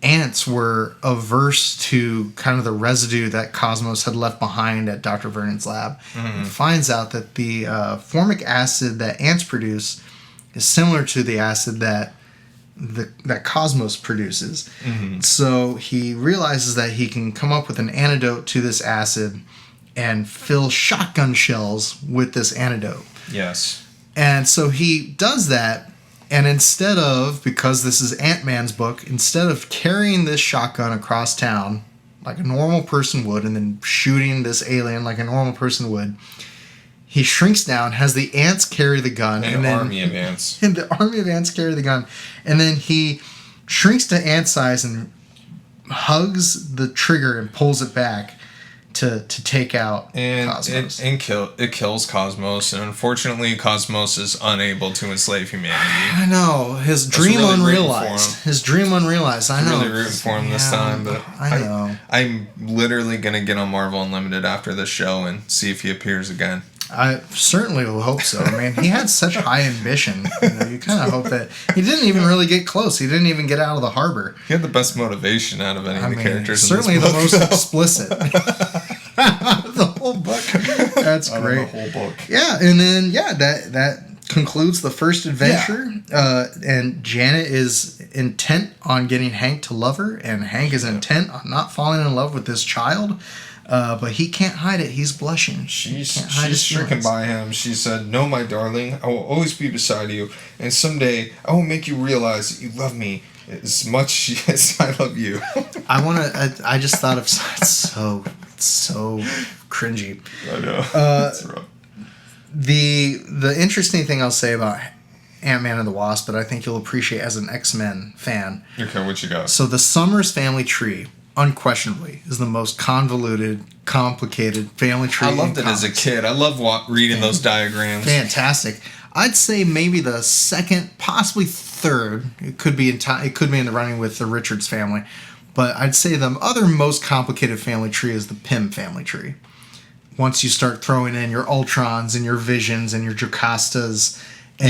ants were averse to kind of the residue that Cosmos had left behind at Dr. Vernon's lab. He finds out that the formic acid that ants produce is similar to the acid that Cosmos produces. So he realizes that he can come up with an antidote to this acid and fill shotgun shells with this antidote. Yes. And so he does that. And instead of, because this is Ant-Man's book, instead of carrying this shotgun across town like a normal person would and then shooting this alien like a normal person would, he shrinks down, has the ants carry the gun. And an army of ants. And the army of ants carry the gun. And then he shrinks to ant size and hugs the trigger and pulls it back to take out Cosmos. It kills Cosmos, and unfortunately Cosmos is unable to enslave humanity. I know. His dream unrealized. His dream unrealized. I know. I'm really rooting for him this time, but I know. I'm literally going to get on Marvel Unlimited after this show and see if he appears again. I certainly will hope so. I mean, he had such high ambition. You kind of hope that he didn't even really get close. He didn't even get out of the harbor. He had the best motivation out of any of the characters. Certainly in this book, the most explicit. The whole book. That's great. The whole book. Yeah, and then that concludes the first adventure. Yeah. And Janet is intent on getting Hank to love her, and Hank is intent on not falling in love with this child. But he can't hide it. He's blushing. She's stricken by him. She said, "No, my darling, I will always be beside you, and someday I will make you realize that you love me as much as I love you." I just thought of so cringy. I know. That's rough. The interesting thing I'll say about Ant-Man and the Wasp that I think you'll appreciate as an X-Men fan. Okay, what you got? So the Summers family tree, unquestionably, is the most convoluted, complicated family tree. I loved it as a kid. I love reading those diagrams. Fantastic. I'd say maybe the second, possibly third. It could be in the running with the Richards family, but I'd say the other most complicated family tree is the Pym family tree. Once you start throwing in your Ultrons and your Visions and your Jocastas and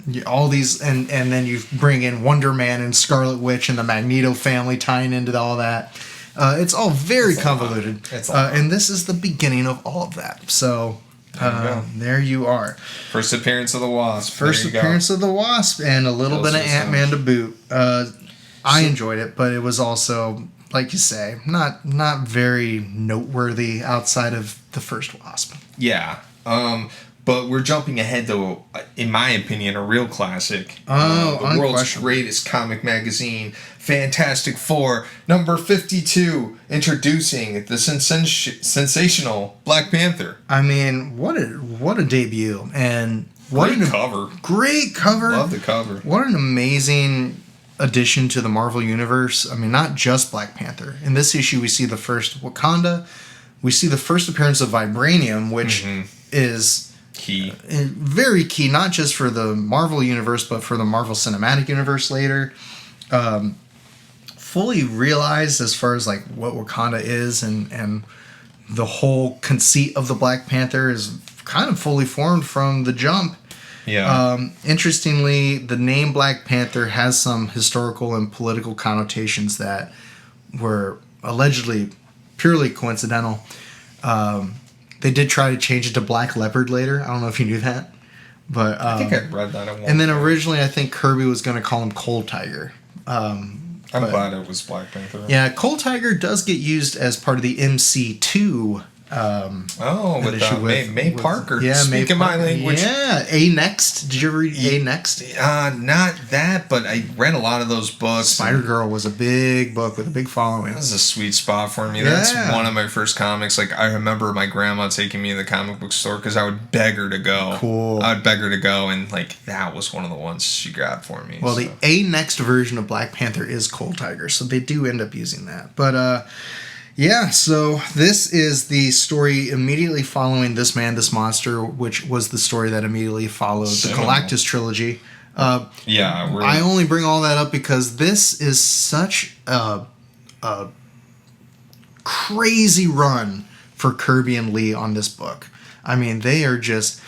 your all these, and then you bring in Wonder Man and Scarlet Witch and the Magneto family tying into all that. It's all very convoluted. And this is the beginning of all of that. So there you are. First appearance of the Wasp. First appearance of the Wasp and a little bit of Ant-Man to boot. I enjoyed it, but it was also, like you say, not very noteworthy outside of the first Wasp. Yeah. But we're jumping ahead, though, in my opinion, a real classic. The world's greatest comic magazine, Fantastic Four, number 52, introducing the sensational Black Panther. I mean, what a debut. And great cover. Great cover. Love the cover. What an amazing addition to the Marvel Universe. I mean, not just Black Panther. In this issue, we see the first Wakanda. We see the first appearance of Vibranium, which is key. Very key, not just for the Marvel Universe, but for the Marvel Cinematic Universe later. Fully realized as far as like what Wakanda is and the whole conceit of the Black Panther is kind of fully formed from the jump. Yeah. Interestingly, the name Black Panther has some historical and political connotations that were allegedly purely coincidental. They did try to change it to Black Leopard later. I don't know if you knew that. But I think I read that at one And then originally I think Kirby was going to call him Cold Tiger. I'm glad it was Black Panther. Yeah, Cold Tiger does get used as part of the MC2. With May Parker. Yeah, Speaking my language. Yeah, A Next. Did you ever read A Next? Not that, but I read a lot of those books. Spider-Girl was a big book with a big following. That was a sweet spot for me. That's one of my first comics. Like, I remember my grandma taking me to the comic book store because I would beg her to go. Cool. I would beg her to go, and like that was one of the ones she grabbed for me. Well, the A Next version of Black Panther is Cold Tiger, so they do end up using that. But yeah, so this is the story immediately following This Man, This Monster, which was the story that immediately followed the Galactus trilogy. I only bring all that up because this is such a crazy run for Kirby and Lee on this book. I mean, they are just...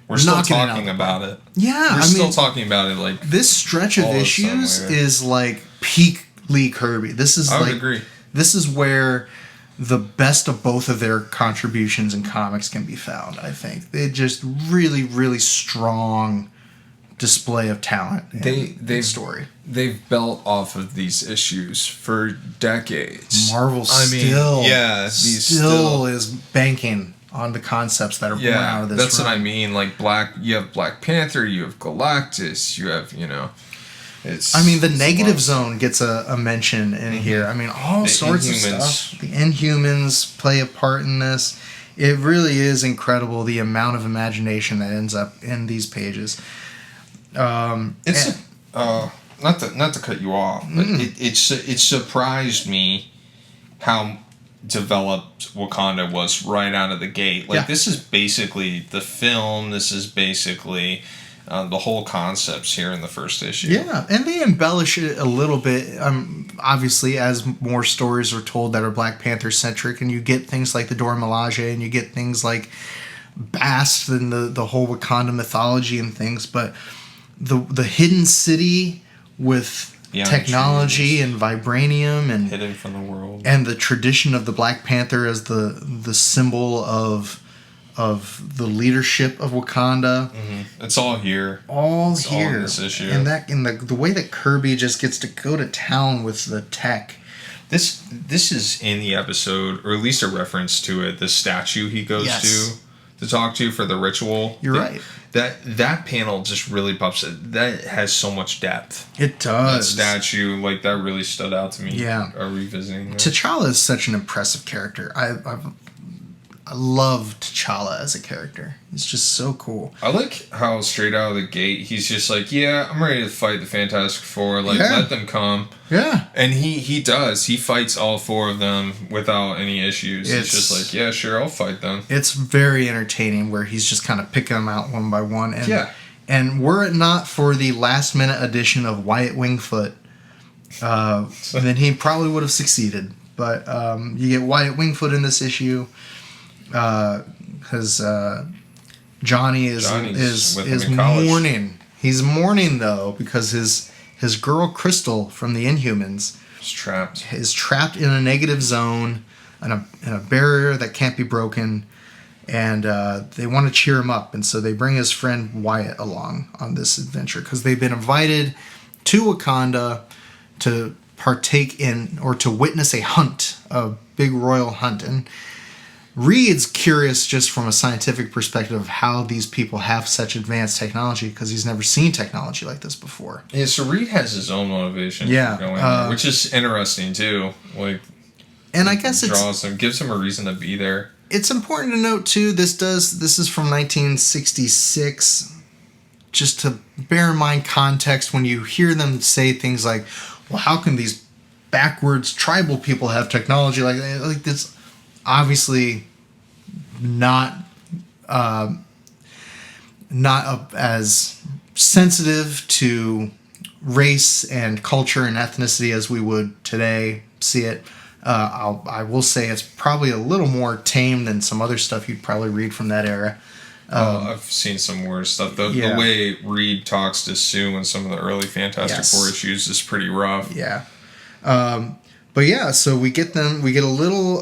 We're still talking about it. Yeah, We're still talking about it. Like this stretch of issues is like peak Lee Kirby. This is I would agree. This is where the best of both of their contributions in comics can be found, I think. They just really, really strong display of talent and story. They've built off of these issues for decades. Marvel still is banking on the concepts that are born out of this. That's what I mean. Like you have Black Panther, you have Galactus, you have, the Negative Zone gets a mention in here. I mean, all sorts of stuff. The Inhumans play a part in this. It really is incredible the amount of imagination that ends up in these pages. Not to cut you off, but it surprised me how developed Wakanda was right out of the gate. This is basically the film. This is basically the whole concepts here in the first issue. Yeah, and they embellish it a little bit, obviously, as more stories are told that are Black Panther-centric, and you get things like the Dora Milaje, and you get things like Bast and the whole Wakanda mythology and things, but the hidden city with technology and vibranium and hidden from the world, and the tradition of the Black Panther as the symbol of the leadership of Wakanda. It's all here. All here in this issue, and the way that Kirby just gets to go to town with the tech. This is in the episode, or at least a reference to it. The statue he goes to talk to for the ritual. You're right. That panel just really pops. That has so much depth. It does. That statue, that really stood out to me. Yeah. Revisiting it. T'Challa is such an impressive character. I love T'Challa as a character. He's just so cool. I like how straight out of the gate he's just like, yeah, I'm ready to fight the Fantastic Four. Let them come. Yeah. And he does. He fights all four of them without any issues. It's just like, yeah, sure, I'll fight them. It's very entertaining where he's just kind of picking them out one by one. And, and were it not for the last minute addition of Wyatt Wingfoot, then he probably would have succeeded. But you get Wyatt Wingfoot in this issue. Because Johnny is mourning. He's mourning though because his girl Crystal from the Inhumans is trapped in a negative zone in a barrier that can't be broken, and they want to cheer him up, and so they bring his friend Wyatt along on this adventure because they've been invited to Wakanda to partake in or to witness a big royal hunt. And Reed's curious just from a scientific perspective of how these people have such advanced technology because he's never seen technology like this before. Yeah, so Reed has his own motivation for going there, which is interesting too. And I guess gives him a reason to be there. It's important to note too, this is from 1966. Just to bear in mind context when you hear them say things like, well, how can these backwards tribal people have technology like this? Obviously, not as sensitive to race and culture and ethnicity as we would today see it. I will say it's probably a little more tame than some other stuff you'd probably read from that era. I've seen some worse stuff. The way Reed talks to Sue in some of the early Fantastic Four issues is pretty rough. Yeah. But yeah, so we get a little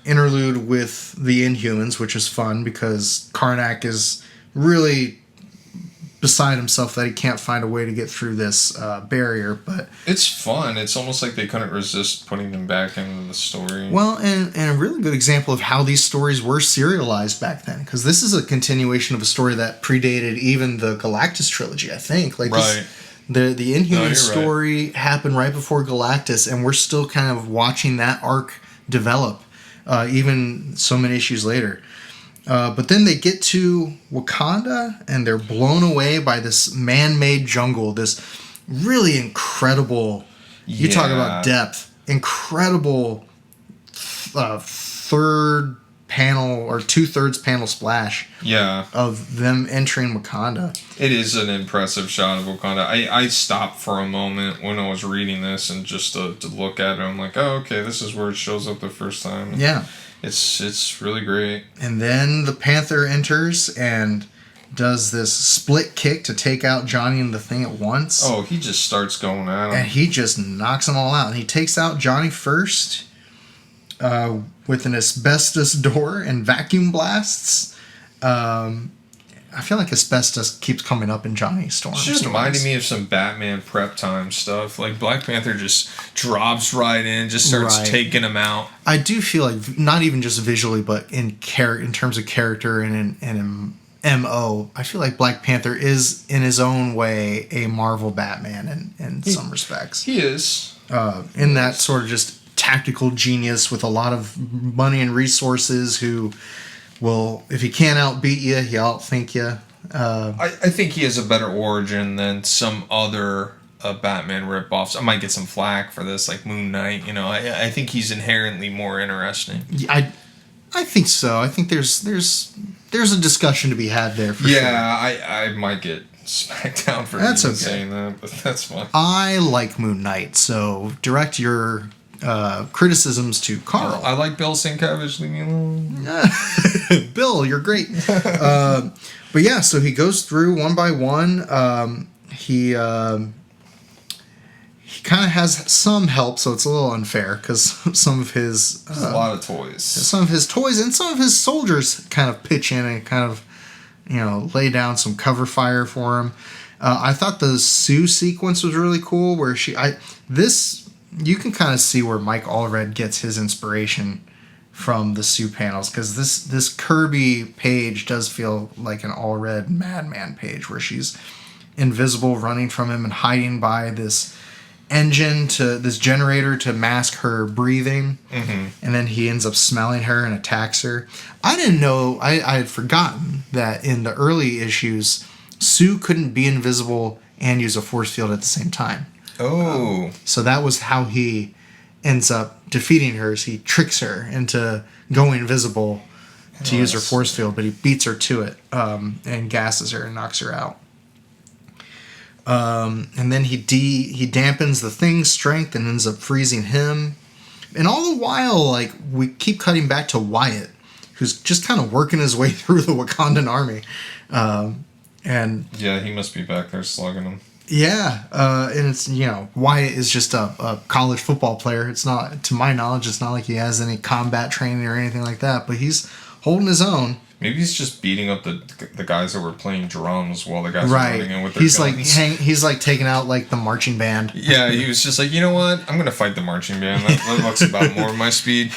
interlude with the Inhumans, which is fun because Karnak is really beside himself that he can't find a way to get through this barrier. But it's fun. It's almost like they couldn't resist putting them back into the story. Well, and a really good example of how these stories were serialized back then, because this is a continuation of a story that predated even the Galactus trilogy, I think. The Inhuman story happened right before Galactus, and we're still kind of watching that arc develop, even so many issues later. But then they get to Wakanda, and they're blown away by this man-made jungle, this really incredible, you talk about depth, incredible third panel or 2/3 panel splash of them entering Wakanda. It is an impressive shot of Wakanda. I stopped for a moment when I was reading this and just to look at it. I'm like, oh, okay, this is where it shows up the first time. Yeah. It's really great. And then the Panther enters, and does this split kick to take out Johnny and the Thing at once. Oh, he just starts going at him. And he just knocks them all out. And he takes out Johnny first with an asbestos door and vacuum blasts. I feel like asbestos keeps coming up in Johnny Storm. It's just reminding me of some Batman prep time stuff. Like Black Panther just drops right in, just starts taking him out. I do feel like not even just visually, but in terms of character and in MO, I feel like Black Panther is in his own way a Marvel Batman in some respects. He is. In that sort of just tactical genius with a lot of money and resources who will, if he can't outbeat you, he'll outthink you. I think he has a better origin than some other Batman ripoffs. I might get some flack for this, like Moon Knight. You know, I think he's inherently more interesting. I think so. I think there's a discussion to be had there. For sure. I might get smacked down for saying that, but that's fine. I like Moon Knight, so direct your criticisms to Carl. I like Bill Sienkiewicz. Leave me alone. Bill, you're great. But yeah, so he goes through one by one. He kind of has some help, so it's a little unfair because some of his a lot of toys, some of his toys, and some of his soldiers kind of pitch in and kind of lay down some cover fire for him. I thought the Sue sequence was really cool, where you can kind of see where Mike Allred gets his inspiration from the Sue panels, because this Kirby page does feel like an Allred Madman page, where she's invisible, running from him and hiding by this generator to mask her breathing, and then he ends up smelling her and attacks her. I didn't know, I had forgotten that in the early issues, Sue couldn't be invisible and use a force field at the same time. Oh. So that was how he ends up defeating her, is he tricks her into going invisible to use her force field, but he beats her to it, and gasses her and knocks her out. And then he dampens the Thing's strength and ends up freezing him. And all the while, like, we keep cutting back to Wyatt, who's just kind of working his way through the Wakandan army. And yeah, he must be back there slugging him. Yeah, and it's, Wyatt is just a college football player. It's not, to my knowledge, it's not like he has any combat training or anything like that, but he's holding his own. Maybe he's just beating up the guys that were playing drums while the guys were running in with their guns. He's like taking out like the marching band. Yeah, he was just like, you know what? I'm going to fight the marching band. That looks about more of my speed.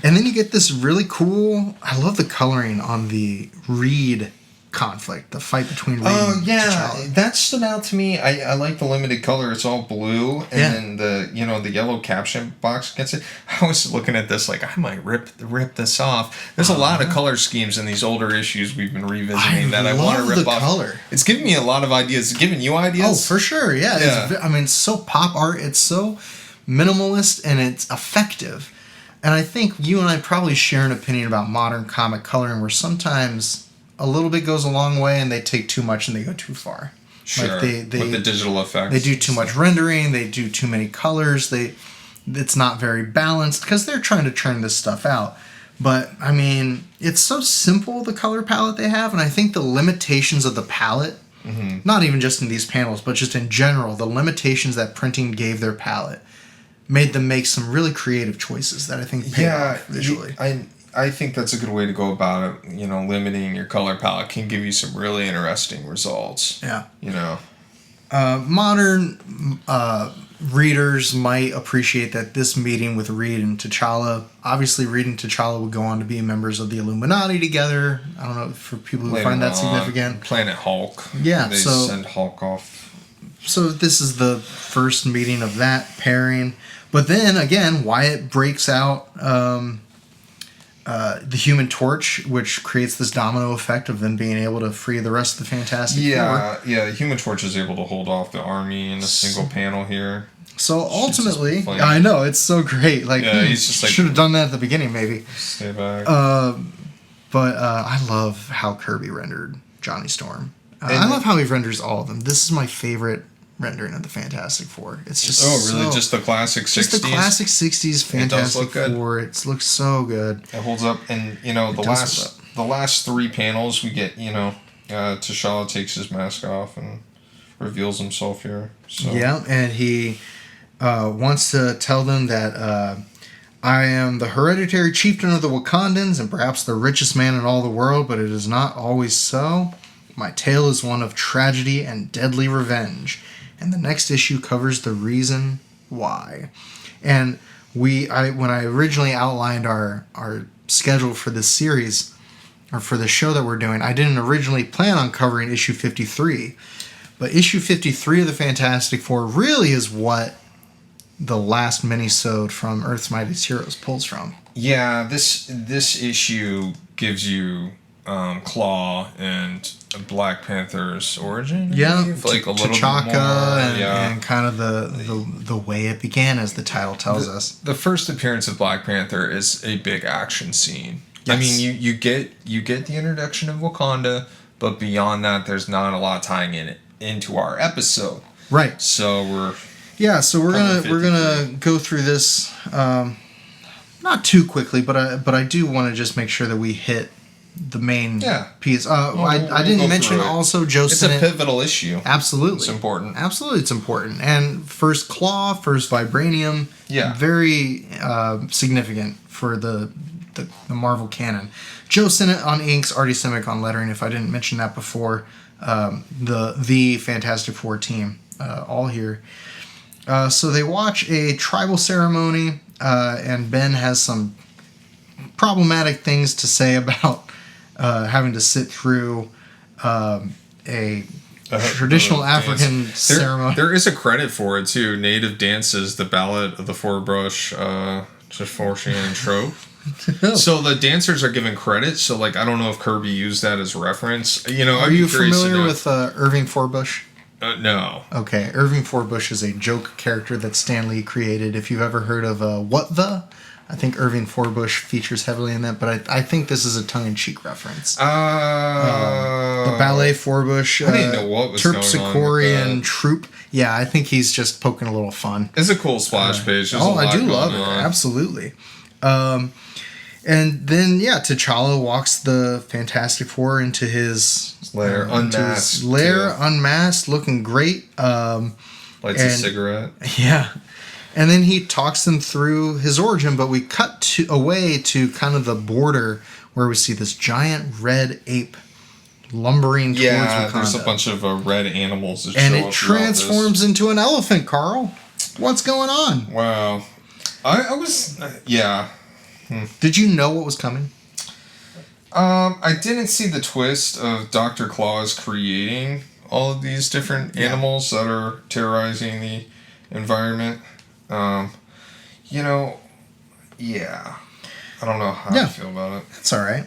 And then you get this really cool, I love the coloring on the Reed conflict, the fight between Reed and T'Challa. That stood out to me. I like the limited color. It's all blue, and then the yellow caption box gets it. I was looking at this like, I might rip this off. There's a lot of color schemes in these older issues we've been revisiting that I want to rip off. Color. It's giving me a lot of ideas. It's giving you ideas. Oh, for sure. Yeah. It's so pop art. It's so minimalist, and it's effective. And I think you and I probably share an opinion about modern comic coloring, where sometimes a little bit goes a long way and they take too much and they go too far. Sure. Like with the digital effects. They do too much rendering. They do too many colors. It's not very balanced because they're trying to churn this stuff out. But, I mean, it's so simple, the color palette they have. And I think the limitations of the palette, not even just in these panels, but just in general, the limitations that printing gave their palette made them make some really creative choices that I think pay off visually. I think that's a good way to go about it. Limiting your color palette can give you some really interesting results. Yeah. Modern readers might appreciate that this meeting with Reed and T'Challa, obviously Reed and T'Challa would go on to be members of the Illuminati together. I don't know, for people who find that significant. Planet Hulk. Yeah. They send Hulk off. So this is the first meeting of that pairing. But then, again, Wyatt breaks out the Human Torch, which creates this domino effect of them being able to free the rest of the Fantastic Four. Yeah, the Human Torch is able to hold off the army in a single panel here. So ultimately, I know, it's so great. Like, he's just like, should have done that at the beginning, maybe. Stay back. But I love how Kirby rendered Johnny Storm. I love how he renders all of them. This is my favorite rendering of the Fantastic Four. It's just just the classic 60s? Just the classic 60s Fantastic Four. It looks so good. It holds up, and the last 3 panels we get, T'Challa takes his mask off and reveals himself here. So. Yeah, and he wants to tell them that I am the hereditary chieftain of the Wakandans and perhaps the richest man in all the world, but it is not always so. My tale is one of tragedy and deadly revenge, and the next issue covers the reason why. And when I originally outlined our schedule for this series, or for the show that we're doing, I didn't originally plan on covering issue 53. But issue 53 of the Fantastic Four really is what the last mini-sode from Earth's Mightiest Heroes pulls from. Yeah, this issue gives you Klaw and Black Panther's origin. Yeah, like a little T'Chaka bit more. And kind of the way it began, as the title tells us. The first appearance of Black Panther is a big action scene. Yes. I mean, you get the introduction of Wakanda, but beyond that, there's not a lot tying into our episode. Right. So we're gonna go through this not too quickly, but I do want to just make sure that we hit the main piece. I didn't mention also Joe Sinnott. It's a pivotal issue. Absolutely. It's important. Absolutely, it's important. And first Klaw, first Vibranium. Yeah. Very significant for the Marvel canon. Joe Sinnott on inks, Artie Simic on lettering, if I didn't mention that before. The Fantastic Four team, all here. So they watch a tribal ceremony, and Ben has some problematic things to say about having to sit through a traditional African ceremony. There is a credit for it too. Native dances, the Ballad of the Four-Brush Jaffortian trope. So the dancers are given credit. So like, I don't know if Kirby used that as reference. Are you familiar with Irving Forbush? No. Okay, Irving Forbush is a joke character that Stan Lee created. If you've ever heard of What The? I think Irving Forbush features heavily in that, but I think this is a tongue-in-cheek reference. The ballet Forbush, I didn't know what was Terpsichorean troupe. Yeah, I think he's just poking a little fun. It's a cool splash page. I do love it. Absolutely. And then, T'Challa walks the Fantastic Four into his lair, unmasked, looking great. Lights a cigarette. Yeah. And then he talks them through his origin, but we cut away to kind of the border where we see this giant red ape lumbering towards Wakanda. Yeah, there's a bunch of red animals that and show up. And it transforms into an elephant, Carl. What's going on? Wow. I was... Did you know what was coming? I didn't see the twist of Dr. Claus creating all of these different animals that are terrorizing the environment. I don't know how I feel about it. That's all right.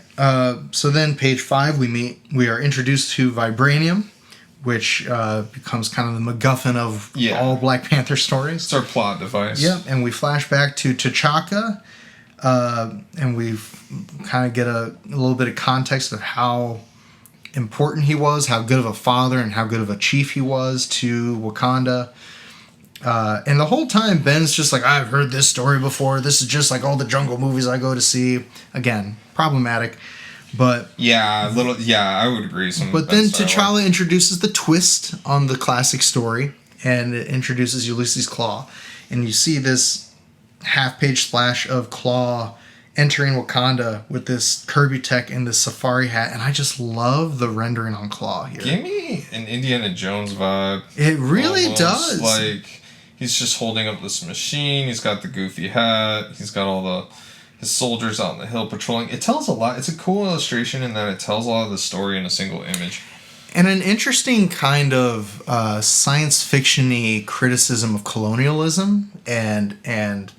So then, page 5, we are introduced to Vibranium, which becomes kind of the MacGuffin of all Black Panther stories. It's our plot device. Yep, and we flash back to T'Chaka, and we kind of get a little bit of context of how important he was, how good of a father and how good of a chief he was to Wakanda. And the whole time, Ben's just like, I've heard this story before. This is just like all the jungle movies I go to see. Again, problematic. But I would agree. But then T'Challa introduces the twist on the classic story, and it introduces Ulysses Klaw. And you see this half-page splash of Klaw entering Wakanda with this Kirby tech and this safari hat, and I just love the rendering on Klaw here. Give me an Indiana Jones vibe. It really does. Like, he's just holding up this machine. He's got the goofy hat. He's got all his soldiers out in the hill patrolling. It tells a lot. It's a cool illustration in that it tells a lot of the story in a single image. And an interesting kind of science fiction-y criticism of colonialism and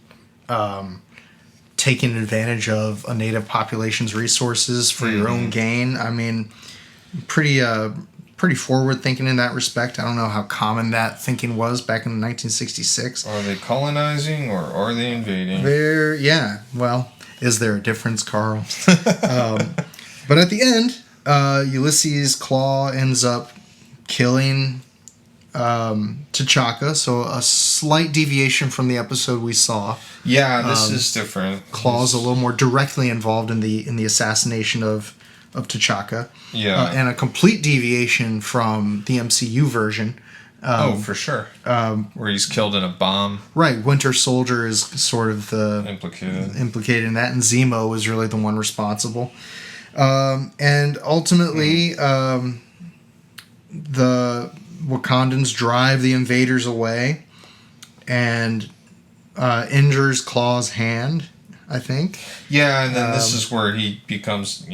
taking advantage of a native population's resources for your own gain. I mean, pretty forward thinking in that respect. I don't know how common that thinking was back in 1966. Are they colonizing or are they invading? Well, is there a difference, Carl? But at the end, Ulysses Klaw ends up killing T'Chaka, so a slight deviation from the episode we saw. Yeah, this is different. Klaw's a little more directly involved in the assassination of of T'Chaka. Yeah. And a complete deviation from the MCU version. For sure. Where he's killed in a bomb. Right. Winter Soldier is sort of the implicated in that, and Zemo was really the one responsible. And ultimately, the Wakandans drive the invaders away and injures Klaw's hand, I think. Yeah, and then this is where he becomes,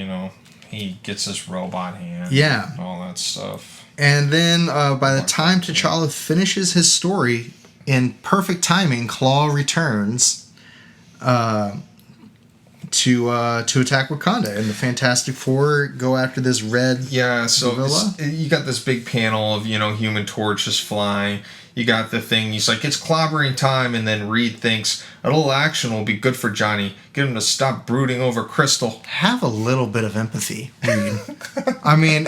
he gets his robot hand. Yeah. And all that stuff. And then by the time T'Challa finishes his story, in perfect timing, Klaw returns to attack Wakanda, and the Fantastic Four go after this red gorilla. You got this big panel of Human Torch just flying. You got the thing. He's like, it's clobbering time, and then Reed thinks a little action will be good for Johnny. Get him to stop brooding over Crystal. Have a little bit of empathy, Reed. I mean,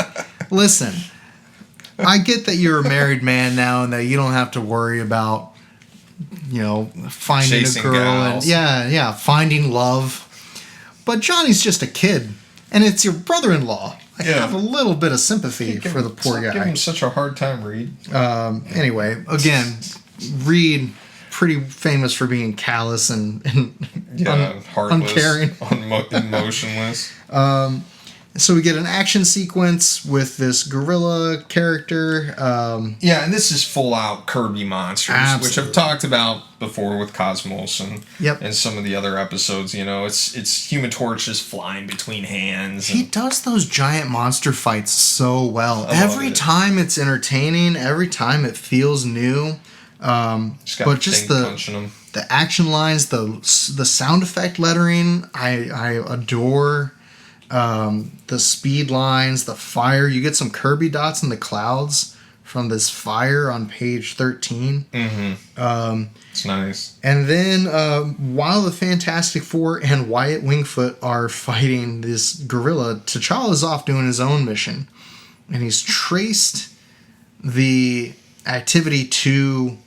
listen. I get that you're a married man now and that you don't have to worry about, finding chasing a girl gals. and finding love. But Johnny's just a kid, and it's your brother-in-law. I have a little bit of sympathy for the poor guy. Give him such a hard time, Reed. Anyway, again, Reed, pretty famous for being callous and heartless, uncaring, emotionless. So we get an action sequence with this gorilla character. And this is full out Kirby monsters, which I've talked about before with Cosmos and some of the other episodes. It's Human Torch just flying between hands. He does those giant monster fights so well. Every time it's entertaining. Every time it feels new. But just the action lines, the sound effect lettering, I adore. The speed lines, the fire. You get some Kirby dots in the clouds from this fire on page 13. Mm-hmm. It's nice. And then while the Fantastic Four and Wyatt Wingfoot are fighting this gorilla, T'Challa's off doing his own mission. And he's traced the activity to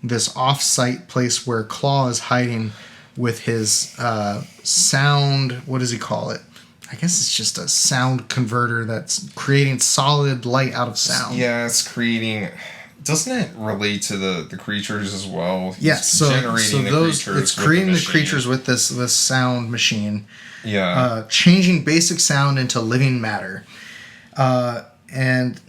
this off-site place where Klaw is hiding with his sound... What does he call it? I guess it's just a sound converter that's creating solid light out of sound. Yeah, it's creating... Doesn't it relate to the creatures as well? Yes, so it's creating the creatures with this sound machine. Yeah. Changing basic sound into living matter. And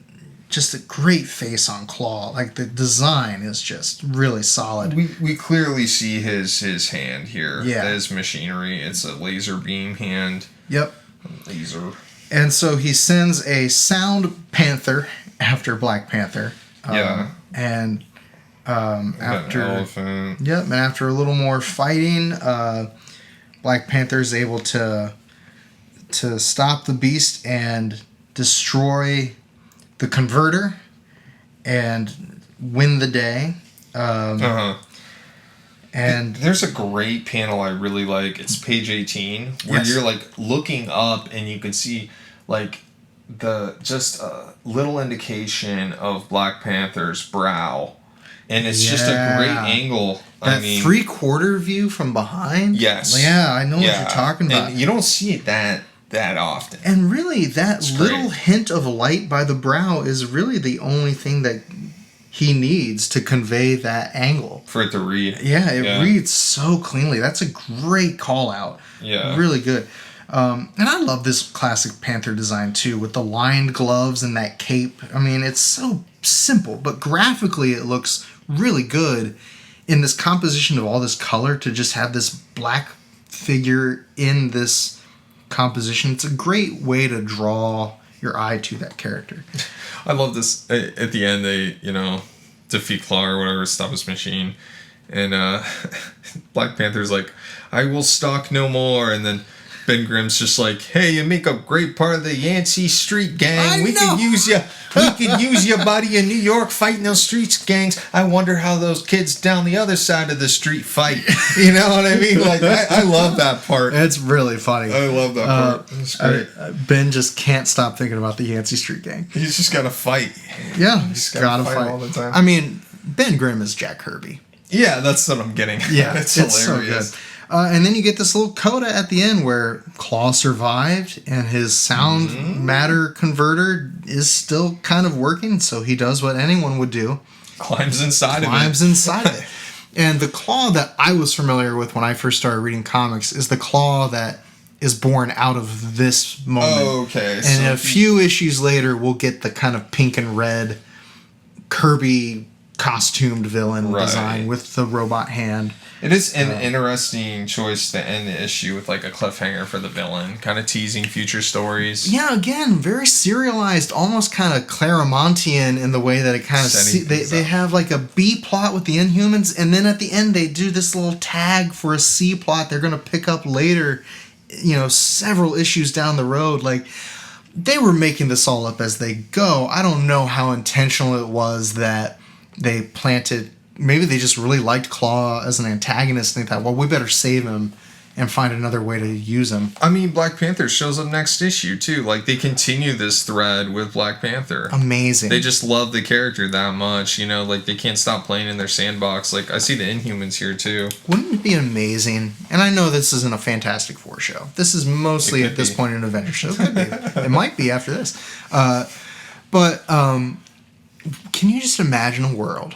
just a great face on Klaw. Like, the design is just really solid. We clearly see his hand here. Yeah. His machinery. It's a laser beam hand. Yep. Laser. And so he sends a sound panther after Black Panther. And after an elephant. Yep, and after a little more fighting, Black Panther is able to stop the beast and destroy the converter and win the day. And there's a great panel I really like. It's page 18 where you're like looking up and you can see like just a little indication of Black Panther's brow, and it's just a great angle. That 3/4 view from behind. Yes. Yeah, I know what you're talking about. And you don't see it that often. And really, that little hint of light by the brow is really the only thing that he needs to convey that angle. For it to read. Yeah, it reads so cleanly. That's a great call out. Yeah. Really good. And I love this classic Panther design too, with the lined gloves and that cape. I mean, it's so simple, but graphically it looks really good in this composition of all this color to just have this black figure in this composition. It's a great way to draw your eye to that character. I love this. At the end, they, defeat Klaw or whatever, stop his machine. And Black Panther's like, I will stalk no more. And then Ben Grimm's just like, hey, you make a great part of the Yancey Street Gang. We can use you. We can use your buddy in New York fighting those streets gangs. I wonder how those kids down the other side of the street fight. You know what I mean? Like, I love that part. It's really funny. I love that part. It's great. Ben just can't stop thinking about the Yancey Street Gang. He's just got to fight. Yeah, he's got to fight all the time. I mean, Ben Grimm is Jack Kirby. Yeah, that's what I'm getting. Yeah, it's hilarious. So And then you get this little coda at the end where Klaw survived and his sound matter converter is still kind of working, so he does what anyone would do. Climbs inside of it. And the Klaw that I was familiar with when I first started reading comics is the Klaw that is born out of this moment. Oh, okay. And so a few issues later, we'll get the kind of pink and red Kirby costumed villain design with the robot hand. It is an interesting choice to end the issue with like a cliffhanger for the villain, kind of teasing future stories. Yeah, again, very serialized, almost kind of Claremontian in the way that it kind of they have like a B plot with the Inhumans, and then at the end they do this little tag for a C plot they're going to pick up later, several issues down the road. Like, they were making this all up as they go. I don't know how intentional it was that they planted. Maybe they just really liked Klaw as an antagonist and they thought, well, we better save him and find another way to use him. I mean, Black Panther shows up next issue, too. Like, they continue this thread with Black Panther. Amazing. They just love the character that much, like, they can't stop playing in their sandbox. Like, I see the Inhumans here, too. Wouldn't it be amazing? And I know this isn't a Fantastic Four show. This is mostly, at this point, an Avengers show. It could be. It might be after this. But can you just imagine a world?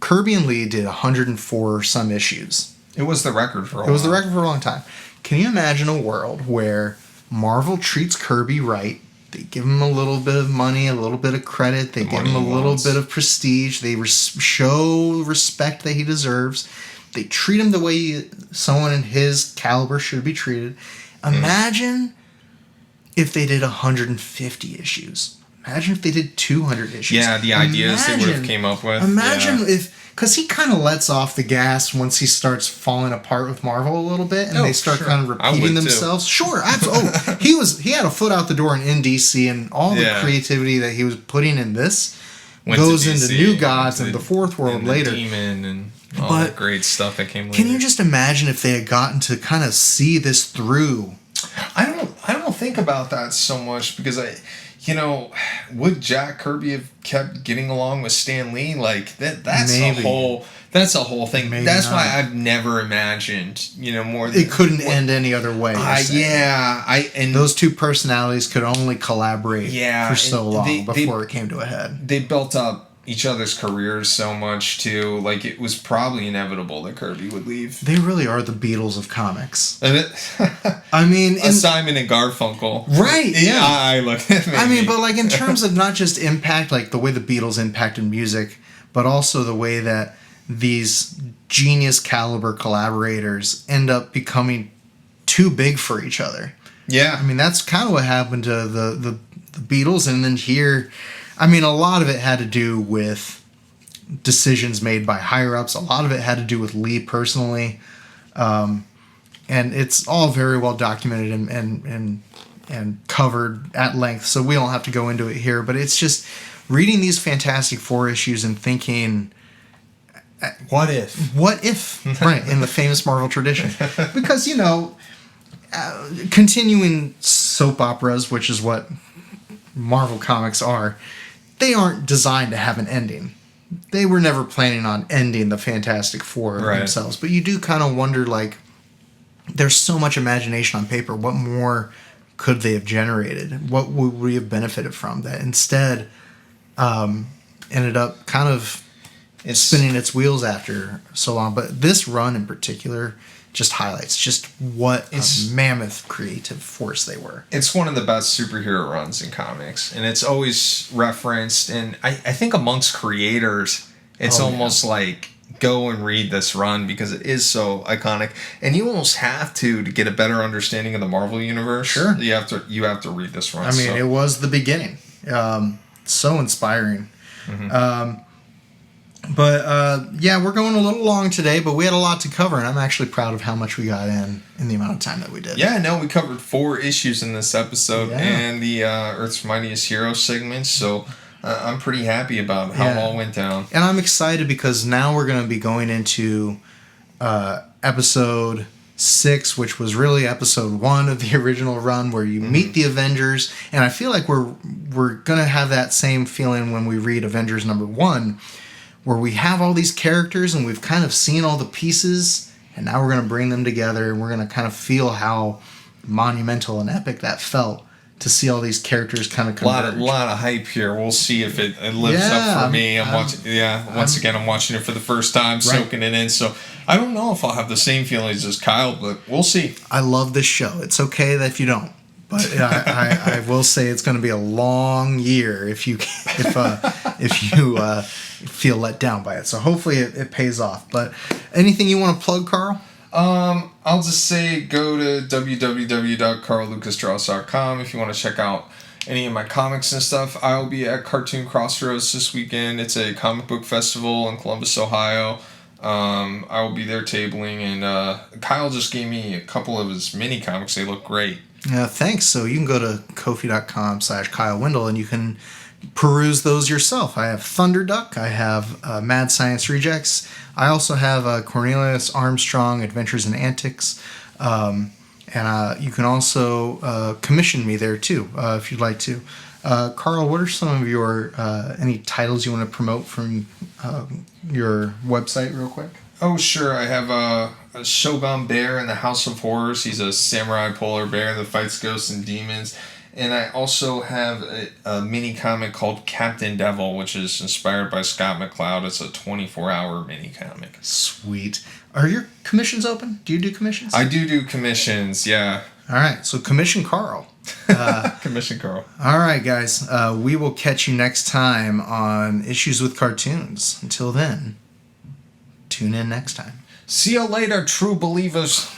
Kirby and Lee did 104 some issues. It was the record for a while. It was the record for a long time. Can you imagine a world where Marvel treats Kirby right? They give him a little bit of money, a little bit of credit. They give him a little bit of prestige. They show respect that he deserves. They treat him the way someone in his caliber should be treated. Imagine if they did 150 issues. Imagine if they did 200 issues. Yeah, the ideas they would have came up with. Imagine if... Because he kind of lets off the gas once he starts falling apart with Marvel a little bit, and they start kind of repeating themselves. Too. Sure, absolutely. He had a foot out the door in DC, and all the creativity that he was putting in this goes into New Gods and the Fourth World later. Demon and all that great stuff that came later. Can you just imagine if they had gotten to kind of see this through? I don't think about that so much because would Jack Kirby have kept getting along with Stan Lee? Like that's a whole thing. Maybe that's not. why I've never imagined, more than it couldn't end any other way. And those two personalities could only collaborate for so long before it came to a head. They built up each other's careers so much too. Like, it was probably inevitable that Kirby would leave. They really are the Beatles of comics. I mean, Simon and Garfunkel, right? Yeah, I look at me. I mean, but like in terms of not just impact, like the way the Beatles impacted music, but also the way that these genius caliber collaborators end up becoming too big for each other. Yeah, I mean that's kind of what happened to the Beatles, and then here. I mean, a lot of it had to do with decisions made by higher-ups. A lot of it had to do with Lee personally. And it's all very well documented and covered at length, so we don't have to go into it here. But it's just reading these Fantastic Four issues and thinking... What if? What if? Right, in the famous Marvel tradition. Because, continuing soap operas, which is what Marvel comics are... They aren't designed to have an ending. They were never planning on ending the Fantastic Four themselves. But you do kind of wonder, like, there's so much imagination on paper. What more could they have generated? What would we have benefited from that instead ended up kind of spinning its wheels after so long? But this run in particular just highlights just what a mammoth creative force they were. It's one of the best superhero runs in comics, and it's always referenced, and I think amongst creators, it's almost like, go and read this run because it is so iconic, and you almost have to get a better understanding of the Marvel Universe. Sure. You have to read this run. I mean, it was the beginning. So inspiring. Mm-hmm. But we're going a little long today, but we had a lot to cover, and I'm actually proud of how much we got in the amount of time that we did. Yeah, no, we covered 4 issues in this episode and the Earth's Mightiest Heroes segment, so I'm pretty happy about how it all went down. And I'm excited because now we're going to be going into episode 6, which was really episode 1 of the original run, where you meet the Avengers, and I feel like we're going to have that same feeling when we read Avengers number 1, where we have all these characters and we've kind of seen all the pieces and now we're going to bring them together, and we're going to kind of feel how monumental and epic that felt to see all these characters kind of converge. A lot of hype here. We'll see if it lives up for me. I'm watching. Yeah, once again, I'm watching it for the first time, soaking it in. So I don't know if I'll have the same feelings as Kyle, but we'll see. I love this show. It's okay that if you don't, but I will say it's going to be a long year if you feel let down by it. So hopefully it pays off. But anything you want to plug, Carl? I'll just say go to www.carllucasdraws.com if you want to check out any of my comics and stuff. I'll be at Cartoon Crossroads this weekend. It's a comic book festival in Columbus, Ohio. I will be there tabling, and Kyle just gave me a couple of his mini comics. They look great. Yeah, thanks. So you can go to Ko-fi.com/Kyle Wendell, and you can peruse those yourself. I have Thunderduck. I have Mad Science Rejects. I also have Cornelius Armstrong, Adventures in Antics. And you can also commission me there, too, if you'd like to. Carl, what are some of your any titles you want to promote from your website real quick? Oh, sure. I have a Shogun Bear in the House of Horrors. He's a samurai polar bear that fights ghosts and demons. And I also have a mini comic called Captain Devil, which is inspired by Scott McCloud. It's a 24-hour mini comic. Sweet. Are your commissions open? Do you do commissions? I do commissions, yeah. All right, so commission Carl. Commission Carl. All right, guys. We will catch you next time on Issues with Cartoons. Until then, tune in next time. See you later, true believers.